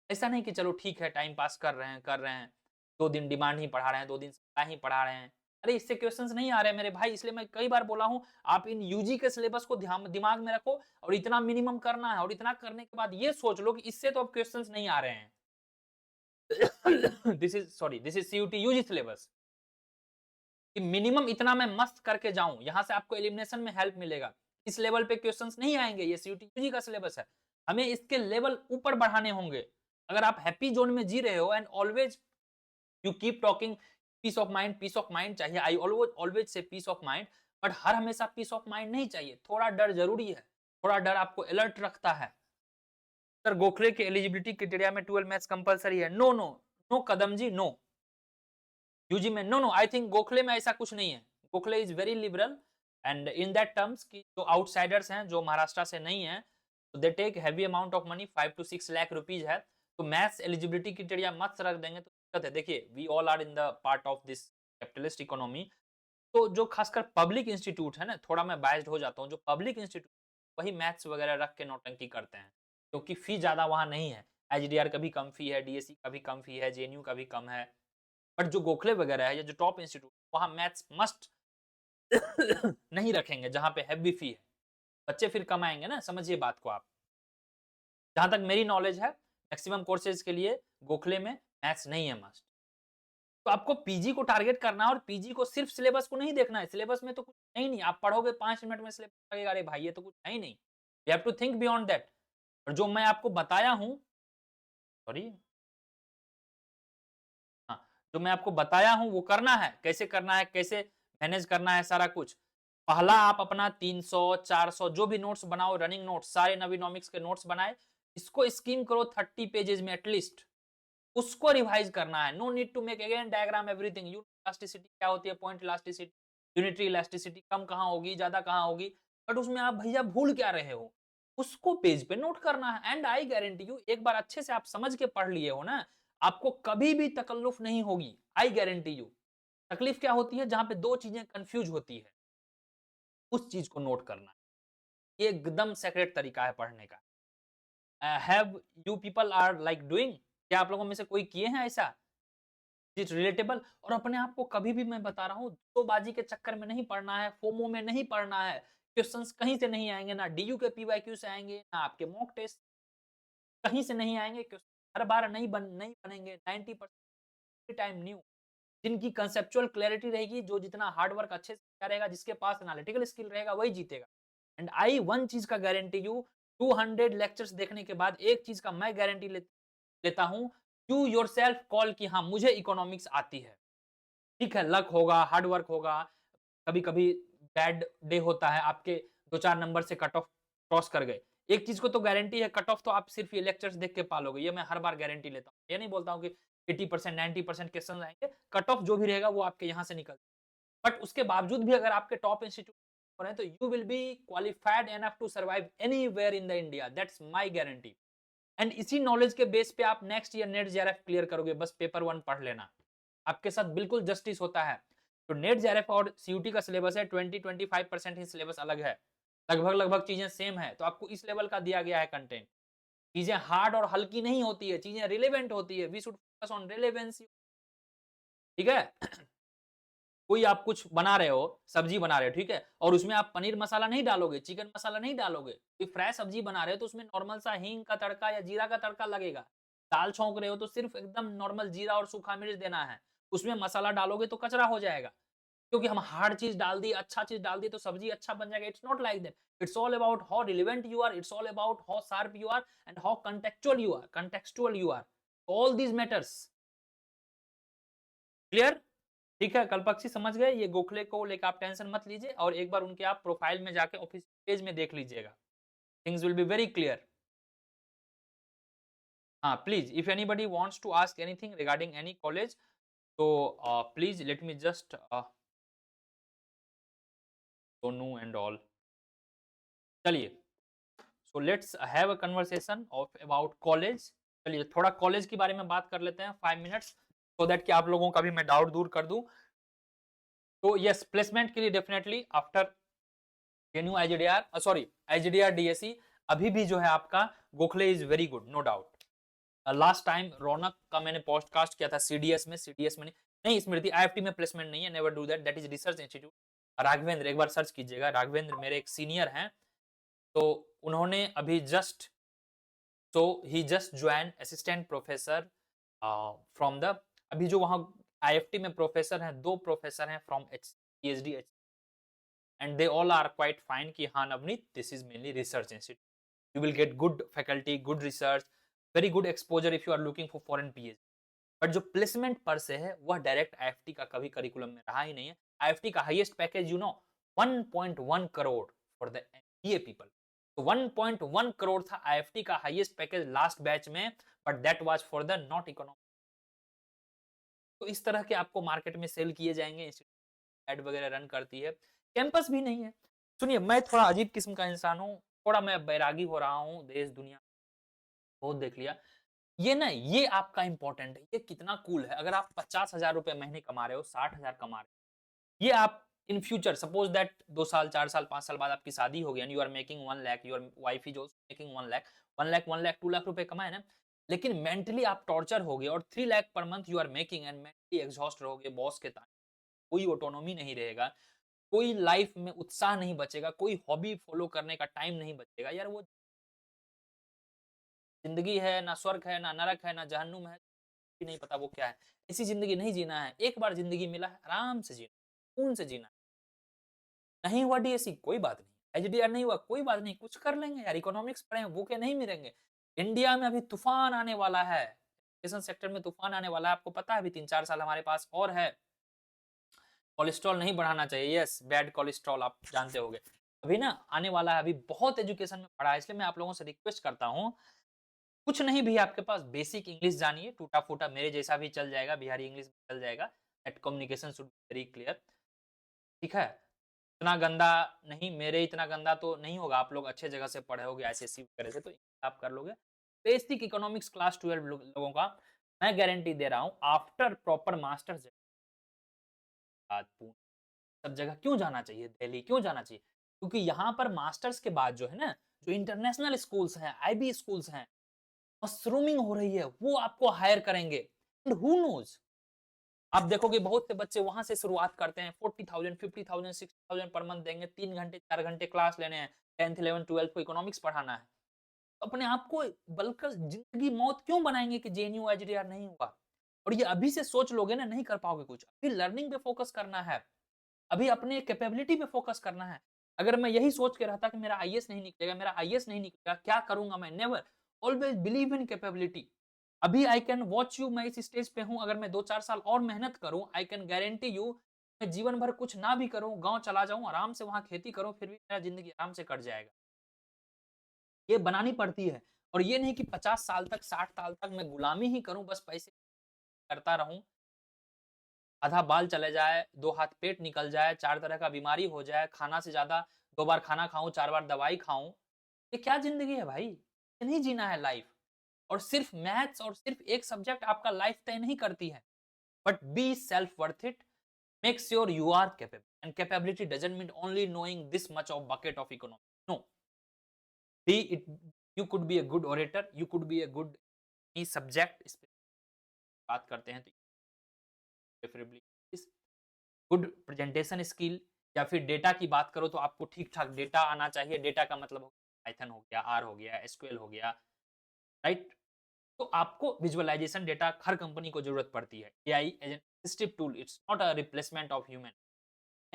ऐसा नहीं कि चलो ठीक है टाइम पास कर रहे हैं, 2 दिन डिमांड ही पढ़ा रहे हैं, 2 दिन सप्लाई ही पढ़ा रहे हैं। अरे इससे क्वेश्चंस नहीं आ रहे हैं मेरे भाई, इसलिए मैं कई बार बोला हूं, आप इन यूजी के सिलेबस को दिमाग में रखो और इतना मिनिमम करना है, और इतना करने के बाद ये सोच लो कि इससे तो अब क्वेश्चंस नहीं आ रहे हैं। This is CUET UG syllabus, कि मिनिमम इतना मैं मस्त करके जाऊं, यहां से आपको एलिमिनेशन में हेल्प मिलेगा। इस लेवल पे क्वेश्चंस नहीं आएंगे, ये सीयूटी यूजी का सिलेबस है, हमें इसके लेवल ऊपर बढ़ाने होंगे। अगर आप हैप्पी जोन में जी रहे हो and always you keep talking peace of mind चाहिए, I always say peace of mind, but हर हमेशा पीस ऑफ माइंड नहीं चाहिए, थोड़ा डर जरूरी है, थोड़ा डर आपको अलर्ट रखता है। सर गोखले के एलिजिबिलिटी क्राइटेरिया में 12 मैथ्स कंपलसरी है? नो नो नो कदम जी, नो। यूजी में नो, आई थिंक गोखले में ऐसा कुछ नहीं है। Gokhale is very liberal and in that terms कि जो आउटसाइडर्स हैं, जो महाराष्ट्र से नहीं है, तो they take heavy amount of money, 5 to 6 lakh rupees है, तो मैथ्स एलिजिबिलिटी क्राइटेरिया मत रख देंगे तो दिक्कत है। देखिए we all are in the part of this capitalist economy, तो जो खासकर पब्लिक इंस्टीट्यूट है ना, थोड़ा मैं बायस्ड हो जाता हूँ, जो पब्लिक इंस्टीट्यूट वही मैथ्स वगैरह रख के नौटंकी करते हैं, क्योंकि फी ज्यादा वहां नहीं है। एचडीआर का भी कम फी है, डीएससी का भी कम फी है, जेएनयू का भी कम है, बट जो गोखले वगैरह है या जो टॉप इंस्टीट्यूट, वहां मैथ्स मस्ट नहीं रखेंगे, जहां पे हैवी फी है, बच्चे फिर कम आएंगे ना, समझिए बात को आप। जहां तक मेरी नॉलेज है, मैक्सिमम कोर्सेज के लिए गोखले में मैथ्स नहीं है मस्ट। तो आपको पीजी को टारगेट करना है, और पीजी को सिर्फ सिलेबस को नहीं देखना है, सिलेबस में तो कुछ है ही नहीं, आप पढ़ोगे 5 मिनट में सिलेबस लगेगा, अरे भाई ये तो कुछ है ही नहीं, you have to think beyond that. और जो मैं आपको बताया हूं, सॉरी, हाँ, जो मैं आपको बताया हूं वो करना है, कैसे मैनेज करना है सारा कुछ। पहला आप अपना 300 400 जो भी नोट्स बनाओ, रनिंग नोट्स, सारे नवीनॉमिक्स के नोट्स बनाए, इसको स्कीम करो 30 पेजेस में एटलीस्ट, उसको रिवाइज करना है। No need to make again diagram everything. Elasticity क्या होती है, पॉइंट इलास्टिसिटी, यूनिटरी इलास्टिसिटी कम कहां होगी, ज्यादा कहां होगी, बट उसमें आप भैया भूल क्या रहे हो, उसको पेज पे नोट करना है। एंड आई गारंटी यू, एक बार अच्छे से आप समझ के पढ़ लिए हो ना, आपको कभी भी तकल्लुफ नहीं होगी, आई गारंटी यू। तकलीफ क्या होती है, जहां पे दो चीजें कंफ्यूज होती है, उस चीज को नोट करना है। ये एकदम सेक्रेट तरीका है पढ़ने का। Have you people are like doing, क्या आप लोगों में से कोई किए हैं ऐसा? It's relatable. और अपने आप को कभी भी, मैं बता रहा हूँ, दो बाजी के चक्कर में नहीं पढ़ना है, फोमो में नहीं पढ़ना है। क्वेश्चंस कहीं से नहीं आएंगे, ना डीयू के पीवाईक्यू से आएंगे, ना आपके मॉक टेस्ट, कहीं से नहीं आएंगे। क्वेश्चन हर बार नहीं बनेंगे, 90% टाइम न्यू। जिनकी कंसेप्चुअल क्लैरिटी रहेगी, जो जितना हार्ड वर्क अच्छे से किया रहेगा, जिसके पास एनालिटिकल स्किल रहेगा, वही जीतेगा। एंड आई वन चीज का गारंटी यू, 200 लेक्चर्स देखने के बाद एक चीज का मैं गारंटी लेता हूं, यू योरसेल्फ कॉल कि हाँ मुझे इकोनॉमिक्स आती है। ठीक है, लक होगा, हार्ड वर्क होगा, कभी कभी बैड डे होता है, आपके 2-4 नंबर से कट ऑफ क्रॉस कर गए। एक चीज को तो गारंटी है, कट ऑफ तो आप सिर्फ ये लेक्चर्स देख के पालोगे, ये मैं हर बार गारंटी लेता हूँ। ये नहीं बोलता हूँ कि 80% 90% क्वेश्चन आएंगे, कट ऑफ जो भी रहेगा वो आपके यहाँ से निकल। बट उसके बावजूद भी अगर आपके टॉप इंस्टीट्यूट हो रहे हैं, तो you will be qualified enough to survive anywhere in the India, that's my guarantee. And इसी नॉलेज के बेस पे आप next year NET JRF clear करोगे, बस पेपर 1 पढ़ लेना, आपके साथ बिल्कुल जस्टिस होता है। तो नेट जेआरएफ और सीयूटी का सिलेबस है 20-25% ही सिलेबस अलग है, लगभग चीजें सेम है, तो आपको इस लेवल का दिया गया है कंटेंट। चीजें हार्ड और हल्की नहीं होती है, चीजें रिलेवेंट होती है, we should focus on relevancy. ठीक है। कोई आप कुछ बना रहे हो, सब्जी बना रहे हो, ठीक है, और उसमें आप पनीर मसाला नहीं डालोगे, चिकन मसाला नहीं डालोगे, कोई फ्राई सब्जी बना रहे हो तो उसमें नॉर्मल सा हींग का तड़का या जीरा का तड़का लगेगा। दाल छौंक रहे हो तो सिर्फ एकदम नॉर्मल जीरा और सूखा मिर्च देना है, उसमें मसाला डालोगे तो कचरा हो जाएगा। क्योंकि हम हार्ड चीज डाल दी, अच्छा चीज डाल दी तो सब्जी अच्छा बन जाएगा। It's not like that. It's all about how relevant you are, it's all about how sharp you are and how contextual you are. All these matters. Clear? ठीक है, कल्पक्षी समझ गए? ये गोखले को लेकर आप टेंशन मत लीजिए, और एक बार उनके आप प्रोफाइल में जाके ऑफिस पेज में देख लीजिएगा। Things will be very clear. हाँ, please if anybody wants to ask anything regarding any college, तो please let me just Sonu and all. चलिए, so let's have a conversation of about college. चलिए थोड़ा college के बारे में बात कर लेते हैं 5 मिनट्स, सो दैट कि आप लोगों का भी मैं डाउट दूर कर दूं। तो यस, प्लेसमेंट के लिए definitely after JNU IGDR, sorry IGDR DSE, अभी भी जो है आपका Gokhale is very good, no doubt. Last time Raunak का मैंने पॉडकास्ट किया था सीडीएस में, नहीं स्मृति, आईएफटी में प्लेसमेंट नहीं है, never do that, that is research institute. Raghavendra, एक बार सर्च कीजिएगा, राघवेंद्र मेरे एक सीनियर हैं, तो उन्होंने अभी just, so he just joined assistant professor from the, अभी जो वहां आईएफटी में प्रोफेसर हैं, 2 प्रोफेसर हैं from PhD, and they all are quite fine कि हाँ Navneet, this is mainly research institute, you will get good faculty, good research, very good exposure if you are looking for foreign PhD. But जो placement पर से है वह direct IFT का कभी curriculum में रहा ही नहीं है। आईएफटी का highest package 1.1 crore for the MBA people. तो 1.1 करोड़ था आईएफटी का हाईएस्ट पैकेज लास्ट बैच में, but that was for the not economic. तो इस तरह के आपको मार्केट में सेल किए जाएंगे, एड वगैरह रन करती है, कैंपस भी नहीं है। सुनिए, मैं थोड़ा अजीब किस्म का इंसान हूँ, थोड़ा मैं बैरागी हो रहा हूँ, देश दुनिया बहुत देख लिया। ये आपका इंपॉर्टेंट है, ये कितना कूल है। अगर आप 50,000 रुपए महीने कमा रहे हो, 60,000 कमा रहे हो, ये आप इन फ्यूचर सपोज दैट 2 साल 4 साल 5 साल बाद आपकी शादी हो गई and you are making 1 lakh, your wife is also making 1 lakh, 1 lakh 2 lakh रुपए कमाए ना, लेकिन मेंटली आप टॉर्चर हो गए और 3 lakh per month you are making and mentally exhaust रहोगे बॉस के ताने, कोई ऑटोनॉमी नहीं रहेगा, कोई लाइफ में उत्साह नहीं बचेगा, कोई हॉबी फॉलो करने का टाइम नहीं बचेगा, यार वो जिंदगी है? ना स्वर्ग है, ना नरक है, ना जहन्नुम है, नहीं पता वो क्या है। ऐसी जिंदगी नहीं जीना है। एक बार जिंदगी मिला है, आराम से जीना, सुकून से जीना। नहीं हुआ डीएससी, कोई बात नहीं, एचडीआर नहीं हुआ, कोई बात नहीं, कुछ कर लेंगे यार, इकोनॉमिक्स पढ़े हैं, भूखे नहीं मिलेंगे। इंडिया में अभी तूफान आने वाला है, एजुकेशन सेक्टर में तूफान आने वाला है, आपको पता है। अभी 3-4 साल हमारे पास और है। कोलेस्ट्रॉल नहीं बढ़ाना चाहिए, यस, बैड कोलेस्ट्रॉल आप जानते होंगे। अभी ना आने वाला है, अभी बहुत एजुकेशन में पढ़ा है, इसलिए मैं आप लोगों से रिक्वेस्ट करता हूँ, कुछ नहीं भी आपके पास, बेसिक इंग्लिश जानिए, टूटा फूटा मेरे जैसा भी चल जाएगा, बिहारी इंग्लिश चल जाएगा, that communication should be very clear, ठीक है। इतना गंदा नहीं, मेरे इतना गंदा तो नहीं होगा, आप लोग अच्छे जगह से पढ़े होगे आईसीएसई वगैरह से, तो आप कर लोगे। बेसिक इकोनॉमिक्स क्लास 12 लोगों का मैं गारंटी दे रहा हूं, आफ्टर प्रॉपर मास्टर्स सब जगह क्यों जाना चाहिए, दिल्ली क्यों जाना चाहिए, क्योंकि यहाँ पर मास्टर्स के बाद जो है ना, जो इंटरनेशनल स्कूल्स हैं, आईबी स्कूल्स हैं, मशरूमिंग हो रही है, वो आपको हायर करेंगे। एंड हु नोज, आप देखोगे बहुत से बच्चे वहां से शुरुआत करते हैं, 40,000 50,000 60,000 पर मंथ देंगे, 3 घंटे 4 घंटे क्लास लेने हैं, 10th 11th 12th को इकोनॉमिक्स पढ़ाना है। तो अपने आप को बलकर जिंदगी मौत क्यों बनाएंगे कि जेएनयू आईजीडीआर नहीं हुआ। और ये अभी से सोच लोगे ना, नहीं कर पाओगे कुछ। अभी लर्निंग पे फोकस करना है, अभी अपने कैपेबिलिटी पे फोकस करना है। अगर मैं यही सोच के रहता कि मेरा आईएएस नहीं निकलेगा, मेरा आईएएस नहीं निकलेगा, क्या करूंगा मैं, never, always believe in capability. अभी आई कैन वॉच यू, मैं इस स्टेज पे हूं, अगर मैं 2-4 साल और मेहनत करूं, आई कैन गारंटी यू, मैं जीवन भर कुछ ना भी करूं, गांव चला जाऊं, आराम से वहां खेती करूं, फिर भी मेरा जिंदगी आराम से कट जाएगा। ये बनानी पड़ती है। और ये नहीं कि 50 साल तक 60 साल तक मैं गुलामी ही करूं, बस पैसे करता रहूं, आधा बाल चले जाए, 2 हाथ पेट निकल जाए, 4 तरह का बीमारी हो जाए, खाना से ज्यादा 2 बार खाना खाऊं, 4 बार दवाई खाऊं, ये क्या जिंदगी है भाई? ये नहीं जीना है लाइफ। और सिर्फ मैथ्स और सिर्फ एक सब्जेक्ट आपका लाइफ तय नहीं करती है, but be self worth it, make sure you are capable, and capability doesn't mean only knowing this much of bucket of economy, no, be it, you could be a good orator, you could be a good subject बात करते हैं तो preferably good presentation skill, या फिर data की बात करो तो आपको ठीक ठाक डेटा आना चाहिए। डेटा का मतलब पाइथन हो गया, आर हो गया, एसक्यूएल हो गया, राइट। तो आपको विजुअलाइजेशन डेटा हर कंपनी को जरूरत पड़ती है। AI as an assistive tool, it's not a replacement of human.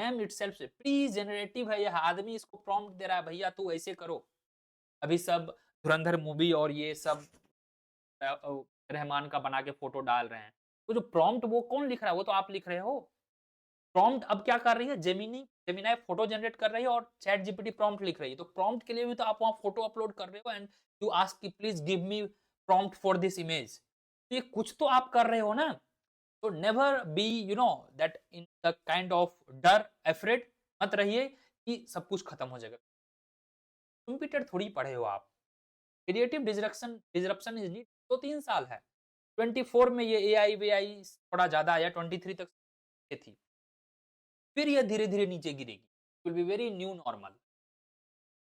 Name itself से प्री जनरेटिव है, यह आदमी इसको प्रॉम्प्ट दे रहा है, भैया तू ऐसे करो। अभी सब धुरंधर मूवी और ये सब रहमान का बना के फोटो डाल रहे हैं। तो जो प्रॉम्प्ट वो कौन लिख रहा है? वो तो आप लिख रहे हो। प्रॉम्प्ट अब क्या कर रही है? जेमिनी फोटो जनरेट कर रही है और चैट जीपीटी प्रॉम्प्ट लिख रही है। तो प्रॉम्प्ट के लिए भी तो आप वहाँ फोटो अपलोड कर रहे हो एंड यू आस्क कि please give me prompt for this image. तो ये कुछ तो आप कर रहे हो ना। तो never be that in the kind of डर, अफ्रेड मत रहिए कि सब कुछ खत्म हो जाएगा। कंप्यूटर थोड़ी पढ़े हो आप। Creative disruption is need. 2-3 साल है। 24 में ये एआई वेआई थोड़ा ज्यादा आया, 23 तक ये थी। फिर ये धीरे-धीरे नीचे गिरेगी। Will be very new normal,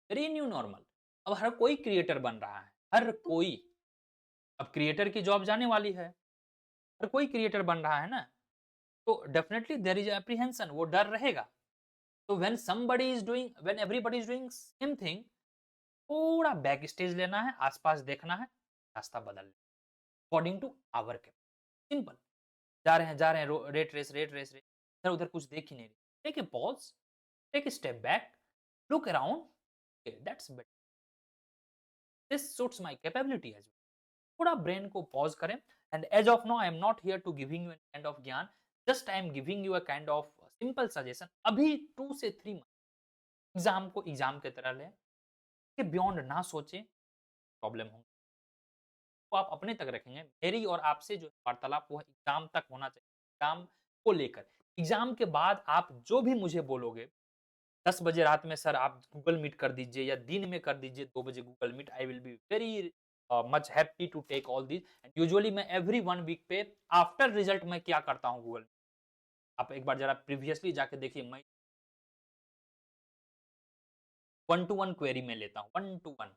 very new normal. अब हर कोई क्रिएटर बन रहा है, हर कोई। अब क्रिएटर की जॉब जाने वाली है। हर कोई क्रिएटर बन रहा है ना। तो डेफिनेटली देयर इज एप्रीहेंशन, वो डर रहेगा। तो when everybody is doing same thing, थोड़ा बैक स्टेज लेना है, आसपास देखना है, रास्ता बदल according to our capacity. Simple. जा रहे हैं रेट रेस, इधर उधर कुछ देख ही नहीं रहे। Take a pause, take a step back, look around, that's better, this suits my capability as well. थोड़ा ब्रेन को पॉज करें। And as of now I am not here to giving you an kind of ज्ञान, just I am giving you a kind of simple suggestion. अभी 2 से 3 month exam को exam की तरह लें, के बियॉन्ड ना सोचें, प्रॉब्लम होगी। तो आप अपने तक रखेंगे। मेरी और आपसे जो वार्तालाप वो एग्जाम तक होना चाहिए, एग्जाम को लेकर। एग्जाम के बाद आप जो भी मुझे बोलोगे, 10 बजे रात में सर आप गूगल मीट कर दीजिए या दिन में कर दीजिए 2 बजे Google Meet, I will be very much happy to take all this. And usually मैं एवरी 1 वीक पे आफ्टर रिजल्ट मैं क्या करता हूँ गूगल, आप एक बार जरा प्रीवियसली जाके देखिए। मैं 1 टू 1 क्वेरी में लेता हूँ, 1 टू 1।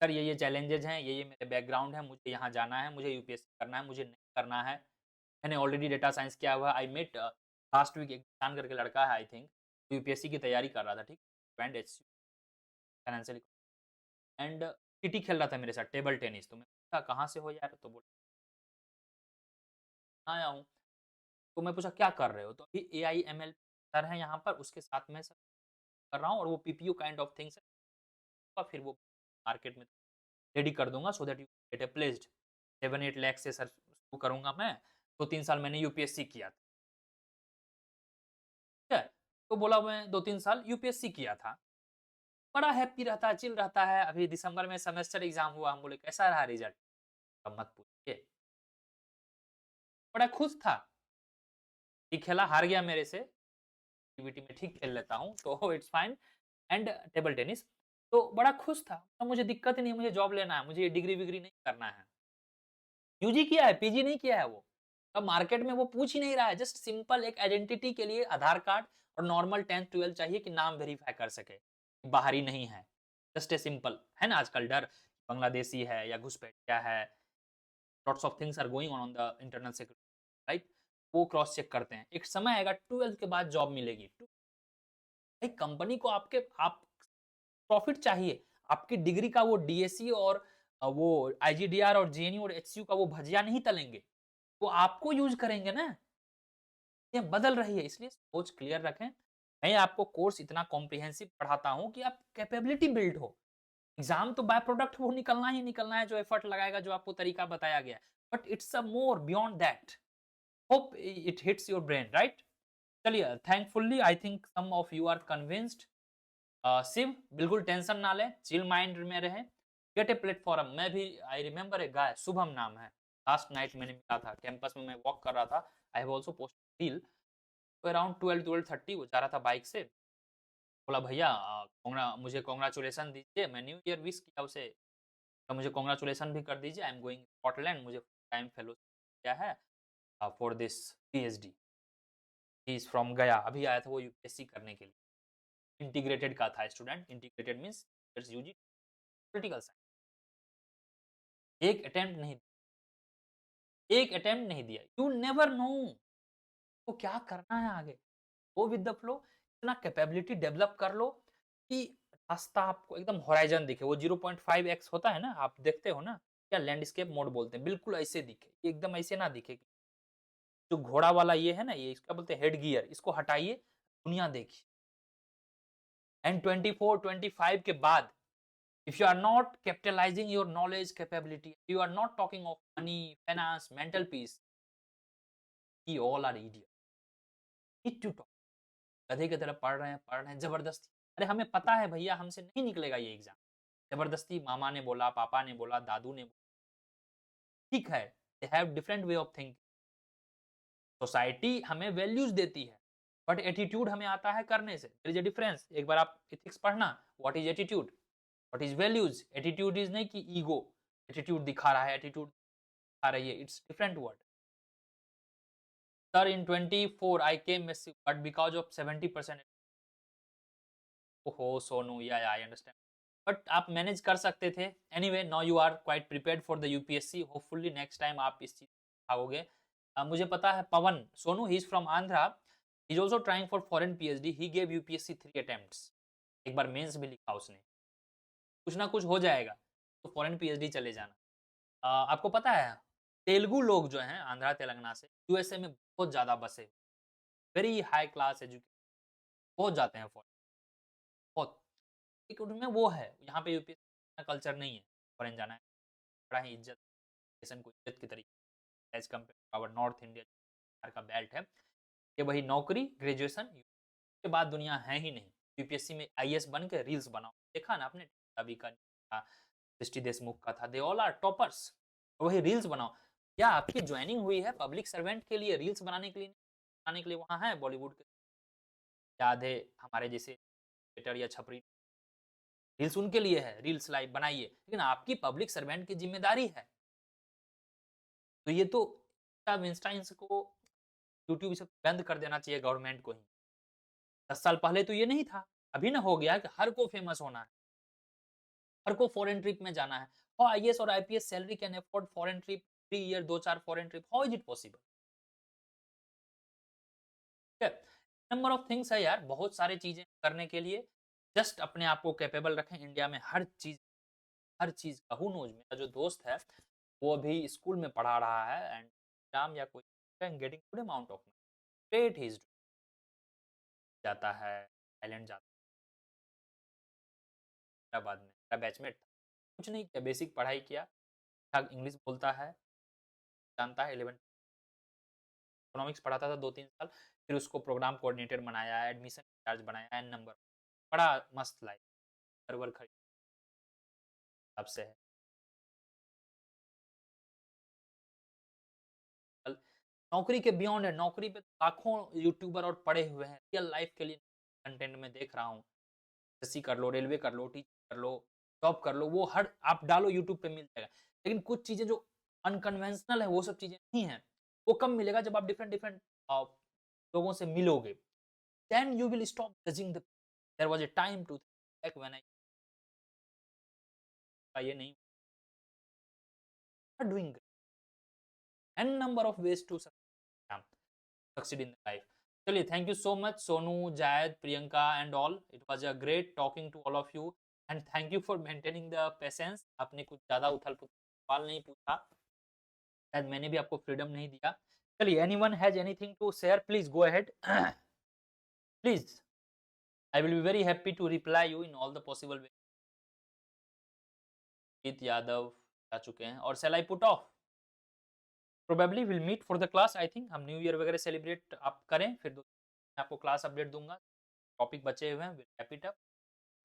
सर ये चैलेंजेस हैं, ये मेरे बैकग्राउंड है, मुझे यहाँ जाना है, मुझे यूपीएससी करना है, मुझे नहीं करना है। मैंने ऑलरेडी डेटा साइंस किया हुआ है। आई मेट लास्ट वीक एक जान करके लड़का है, आई थिंक यूपीएससी की तैयारी कर रहा था, ठीक, and H financial and TT खेल रहा था मेरे साथ टेबल टेनिस। तो मैं पूछा कहाँ से हो यार? तो बोला आया हूँ। तो मैं पूछा क्या कर रहे हो? तो अभी एआई एमएल सर है यहाँ पर, उसके साथ में सर कर रहा हूँ और वो पीपीयू काइंड ऑफ थिंग्स है। फिर वो मार्केट में रेडी कर दूंगा so that you get A placed. 7-8 lakh से सर शुरू करूंगा मैं। 2-3 साल मैंने यूपीएससी किया था, ठीक है। तो बोला मैं 2-3 साल यूपीएससी किया था। बड़ा हैप्पी रहता है, चिल रहता है। अभी दिसंबर में सेमेस्टर एग्जाम हुआ, हम बोले कैसा रहा रिजल्ट? अब मत पूछिए, बड़ा खुश था। ठीक खेला, हार गया मेरे से, एक्टिविटी में ठीक खेल लेता हूँ तो it's fine. And table tennis, तो बड़ा खुश था। तो मुझे दिक्कत नहीं है, मुझे जॉब लेना है, मुझे ये डिग्री विग्री नहीं करना है। यूजी किया है, पीजी नहीं किया है वो। अब मार्केट में वो पूछ ही नहीं रहा है, जस्ट सिंपल एक आइडेंटिटी के लिए आधार कार्ड और नॉर्मल 10th 12th चाहिए कि नाम वेरीफाई कर सके, बाहरी नहीं है। जस्ट ए सिंपल है ना, आजकल डर बांग्लादेशी है या घुसपैठिया है, lots of things are going on the internal security, right. वो क्रॉस चेक करते हैं। एक समय आएगा 12th के बाद जॉब मिलेगी। एक कंपनी को आप प्रॉफिट चाहिए, आपकी डिग्री का वो डीएससी और वो आईजीडीआर और जेएनयू और एचसीयू का वो भजिया नहीं तलेंगे, वो आपको यूज करेंगे ना। ये बदल रही है, इसलिए सोच क्लियर रखें। मैं आपको कोर्स इतना कॉम्प्रिहेंसिव पढ़ाता हूँ कि आप कैपेबिलिटी बिल्ड हो। एग्जाम तो बाय प्रोडक्ट वो निकलना ही निकलना है, जो एफर्ट लगाएगा, जो आपको तरीका बताया गया है। But it's a more beyond that. Hope it hits your brain, right. चलिए, thankfully I think some of you are convinced. Shiv बिल्कुल टेंशन ना लें, चिल माइंड में रहे, गेट ए प्लेटफॉर्म। मैं भी आई रिमेंबर ए गाय, शुभम नाम है, लास्ट नाइट मैंने मिला था कैंपस में, मैं वॉक कर रहा था। I have also post reel. तो अराउंड 12-12:30 वो जा रहा था बाइक से। बोला भैया मुझे कॉन्ग्रेचुलेसन दीजिए। मैं न्यू ईयर विश किया उसे, तो मुझे कॉन्ग्रेचुलेसन भी कर दीजिए। आई एम गोइंग स्कॉटलैंड, मुझे टाइम फेलो किया है for this PhD. He is from गया, अभी आया था वो यूपीएससी करने के लिए। इंटीग्रेटेड का था student, integrated means UG political science. एक अटेम्प्ट नहीं दिया। यू नेवर नो तो क्या करना है आगे। Go with the flow. इतना कैपेबिलिटी डेवलप कर लो कि रास्ता आपको एकदम होराइजन दिखे। वो 0.5x होता है ना, आप देखते हो ना, क्या लैंडस्केप मोड बोलते हैं, बिल्कुल ऐसे दिखे, एकदम ऐसे ना दिखे। जो घोड़ा वाला ये है ना, ये इसका बोलते हैं हेड गियर, इसको हटाइए, दुनिया देखी। एंड 24 25 के बाद if you are not capitalizing your knowledge capability, you are not talking of money, finance, mental peace, we all are idiot. Need to talk. गधे की तरह पढ़ रहे हैं जबरदस्ती। अरे हमें पता है भैया हमसे नहीं निकलेगा ये एग्जाम, जबरदस्ती मामा ने बोला, पापा ने बोला, दादू ने बोला। ठीक है, they have different way of thinking. Society हमें वैल्यूज देती है, बट एटीट्यूड हमें आता है करने से। There is a difference. एक बार आप एथिक्स पढ़ना, what is attitude, what is values. Attitude is नहीं कि ईगो एटीट्यूड दिखा रहा है, एटीट्यूड दिखा रही है, it's different word. Sir in 24 I came miss but because of 70%। ओहो Sonu, yeah I understand, but आप मैनेज कर सकते थे। Anyway now you are quite prepared for the UPSC. Hopefully next time आप इस चीज भागोगे। मुझे पता है Pavan Sonu, he is from Andhra, he is also trying for foreign PhD, he gave UPSC 3 attempts. एक बार मेंस भी लिखा उसने। कुछ ना कुछ हो जाएगा तो फॉरेन पीएचडी चले जाना। आपको पता है तेलुगु लोग जो हैं आंध्रा तेलंगाना से यूएसए में बहुत ज्यादा बसे, वेरी हाई क्लास एजुकेशन, बहुत जाते हैं फॉरेन, बहुत। एक उनमें वो है, यहाँ पे यूपीएससी का कल्चर नहीं है, फॉरेन जाना है बड़ा ही इज्जत, को इज्जत की तरीके as compare our North India का बेल्ट है। ये वही नौकरी, ग्रेजुएशन के बाद दुनिया है ही नहीं। यूपीएससी में आईएएस बन के रील्स बनाओ, देखा ना आपने, अभी का था, दृष्टि देशमुख का था, दे ऑल आर टॉपर्स। वही रील्स बनाओ। क्या आपकी ज्वाइनिंग हुई है पब्लिक सर्वेंट के लिए, रील्स बनाने के लिए, बनाने के लिए वहां है बॉलीवुड के याद है हमारे जैसे थिएटर या छपरी, रील्स उनके लिए है, रील्स लाइव बनाइए, लेकिन आपकी पब्लिक सर्वेंट की जिम्मेदारी है। तो ये तो को यूट्यूब सब बंद कर देना चाहिए गवर्नमेंट को ही। 10 साल पहले तो ये नहीं था, अभी ना हो गया कि हर को फेमस होना है, हर को फॉरेन ट्रिप में जाना है। हाउ आईएएस और IPS salary can afford foreign trip 3 year, 2-4 foreign trip, how is it possible? Number of things है यार, बहुत सारी चीजें करने के लिए। जस्ट अपने आप को कैपेबल रखें। इंडिया में हर चीज का हु नोज। मेरा जो दोस्त है वो अभी स्कूल में पढ़ा रहा है एंड एग्जाम या कोई getting good amount of great, ही जाता है थाईलैंड, जाता है हैदराबाद में, मेरा बैचमेट था। कुछ नहीं किया, बेसिक पढ़ाई किया, ठीक इंग्लिश बोलता है, जानता है। 11 इकोनॉमिक्स पढ़ाता था 2-3 साल, फिर उसको प्रोग्राम कोऑर्डिनेटर बनाया, एडमिशन चार्ज बनाया, एन नंबर। बड़ा मस्त लाइफ, सर्वर खरीद अब से है। नौकरी के बियॉन्ड है, नौकरी पे लाखों यूट्यूबर और पड़े हुए हैं रियल लाइफ के लिए। कंटेंट में देख रहा हूँ, एसएससी कर लो, रेलवे कर लो, टीचर कर लो, जॉब कर लो, वो हर आप डालो यूट्यूब पे मिल जाएगा। लेकिन कुछ चीजें जो अनकन्वेंशनल है वो सब चीजें नहीं है, वो कब मिलेगा जब आप डिफरेंट डिफरेंट लोगों से मिलोगे, then you will stop judging the. There was a time to like when I ये नहीं doing an number of ways to succeed in life. चलिए, thank you so much Sonu, Zaid, Priyanka and all. It was a great talking to all of you and thank you for maintaining the patience. आपने कुछ ज्यादा उथल पुथल सवाल नहीं पूछा, शायद मैंने भी आपको फ्रीडम नहीं दिया। चलिए, anyone has anything to share, please go ahead. Please, I will be very happy to reply you in all the possible way. Jeet Yadav आ चुके हैं, और सेल I put off, probably will meet for the class. I think हम new year वगैरह celebrate आप करें, फिर मैं आपको क्लास अपडेट दूंगा। टॉपिक बचे हुए हैं, will wrap it up.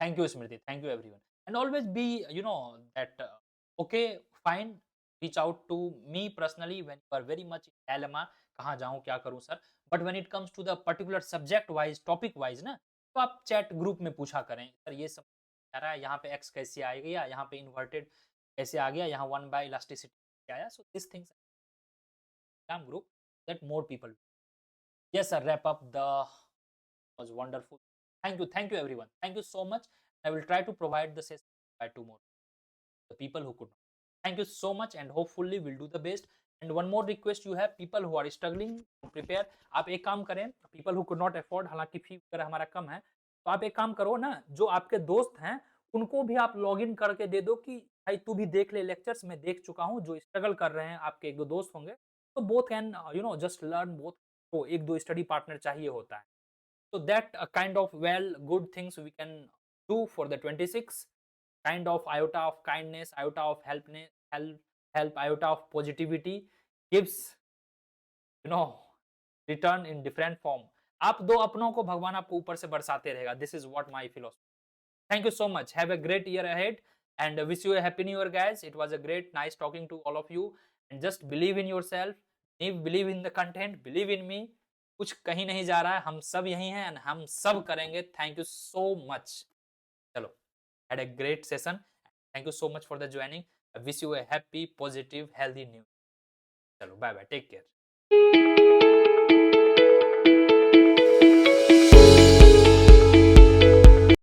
Thank you, Smriti. Thank you, everyone. And always be, you know, that okay, fine. Reach out to me personally when you are very much in dilemma. कहाँ जाऊँ, क्या करूँ sir? But when it comes to the particular subject wise, topic wise ना, तो आप chat group में पूछा करें, सर ये सब आ रहा है, यहाँ पे x कैसे आ गया, यहाँ पे इन्वर्टेड कैसे आ गया, यहाँ 1 by elasticity आया. So these things group that more people. Yes, sir. Wrap up the was wonderful. Thank you, everyone. Thank you so much. I will try to provide the session by tomorrow. The people who could not. Thank you so much, and hopefully we'll do the best. And one more request you have, people who are struggling to prepare, आप एक काम करें, people who could not afford, हालांकि फी वगैरह हमारा कम है, तो आप एक काम करो ना, जो आपके दोस्त हैं उनको भी आप लॉग इन करके दे दो कि भाई तू भी देख ले लेक्चर्स, मैं देख चुका हूँ, जो स्ट्रगल कर रहे हैं आपके एक दो दोस्त होंगे, तो both can just learn both को, एक दो स्टडी पार्टनर चाहिए होता है। So that kind of good things we can do for the 26, kind of iota of kindness, iota of help, iota of positivity gives, return in different form. आप दो अपनों को भगवान आपको ऊपर से बरसाते रहेगा। This is what my philosophy. Thank you so much, have a great year ahead and wish you a happy new year guys. It was a great nice talking to all of you and just believe in yourself, believe in the content, believe in me. कुछ कहीं नहीं जा रहा है, हम सब यही हैं एंड हम सब करेंगे। Thank you so much. चलो, had a great session. Thank you so much for the joining. I wish you a happy positive healthy new. चलो बाय बाय, टेक केयर।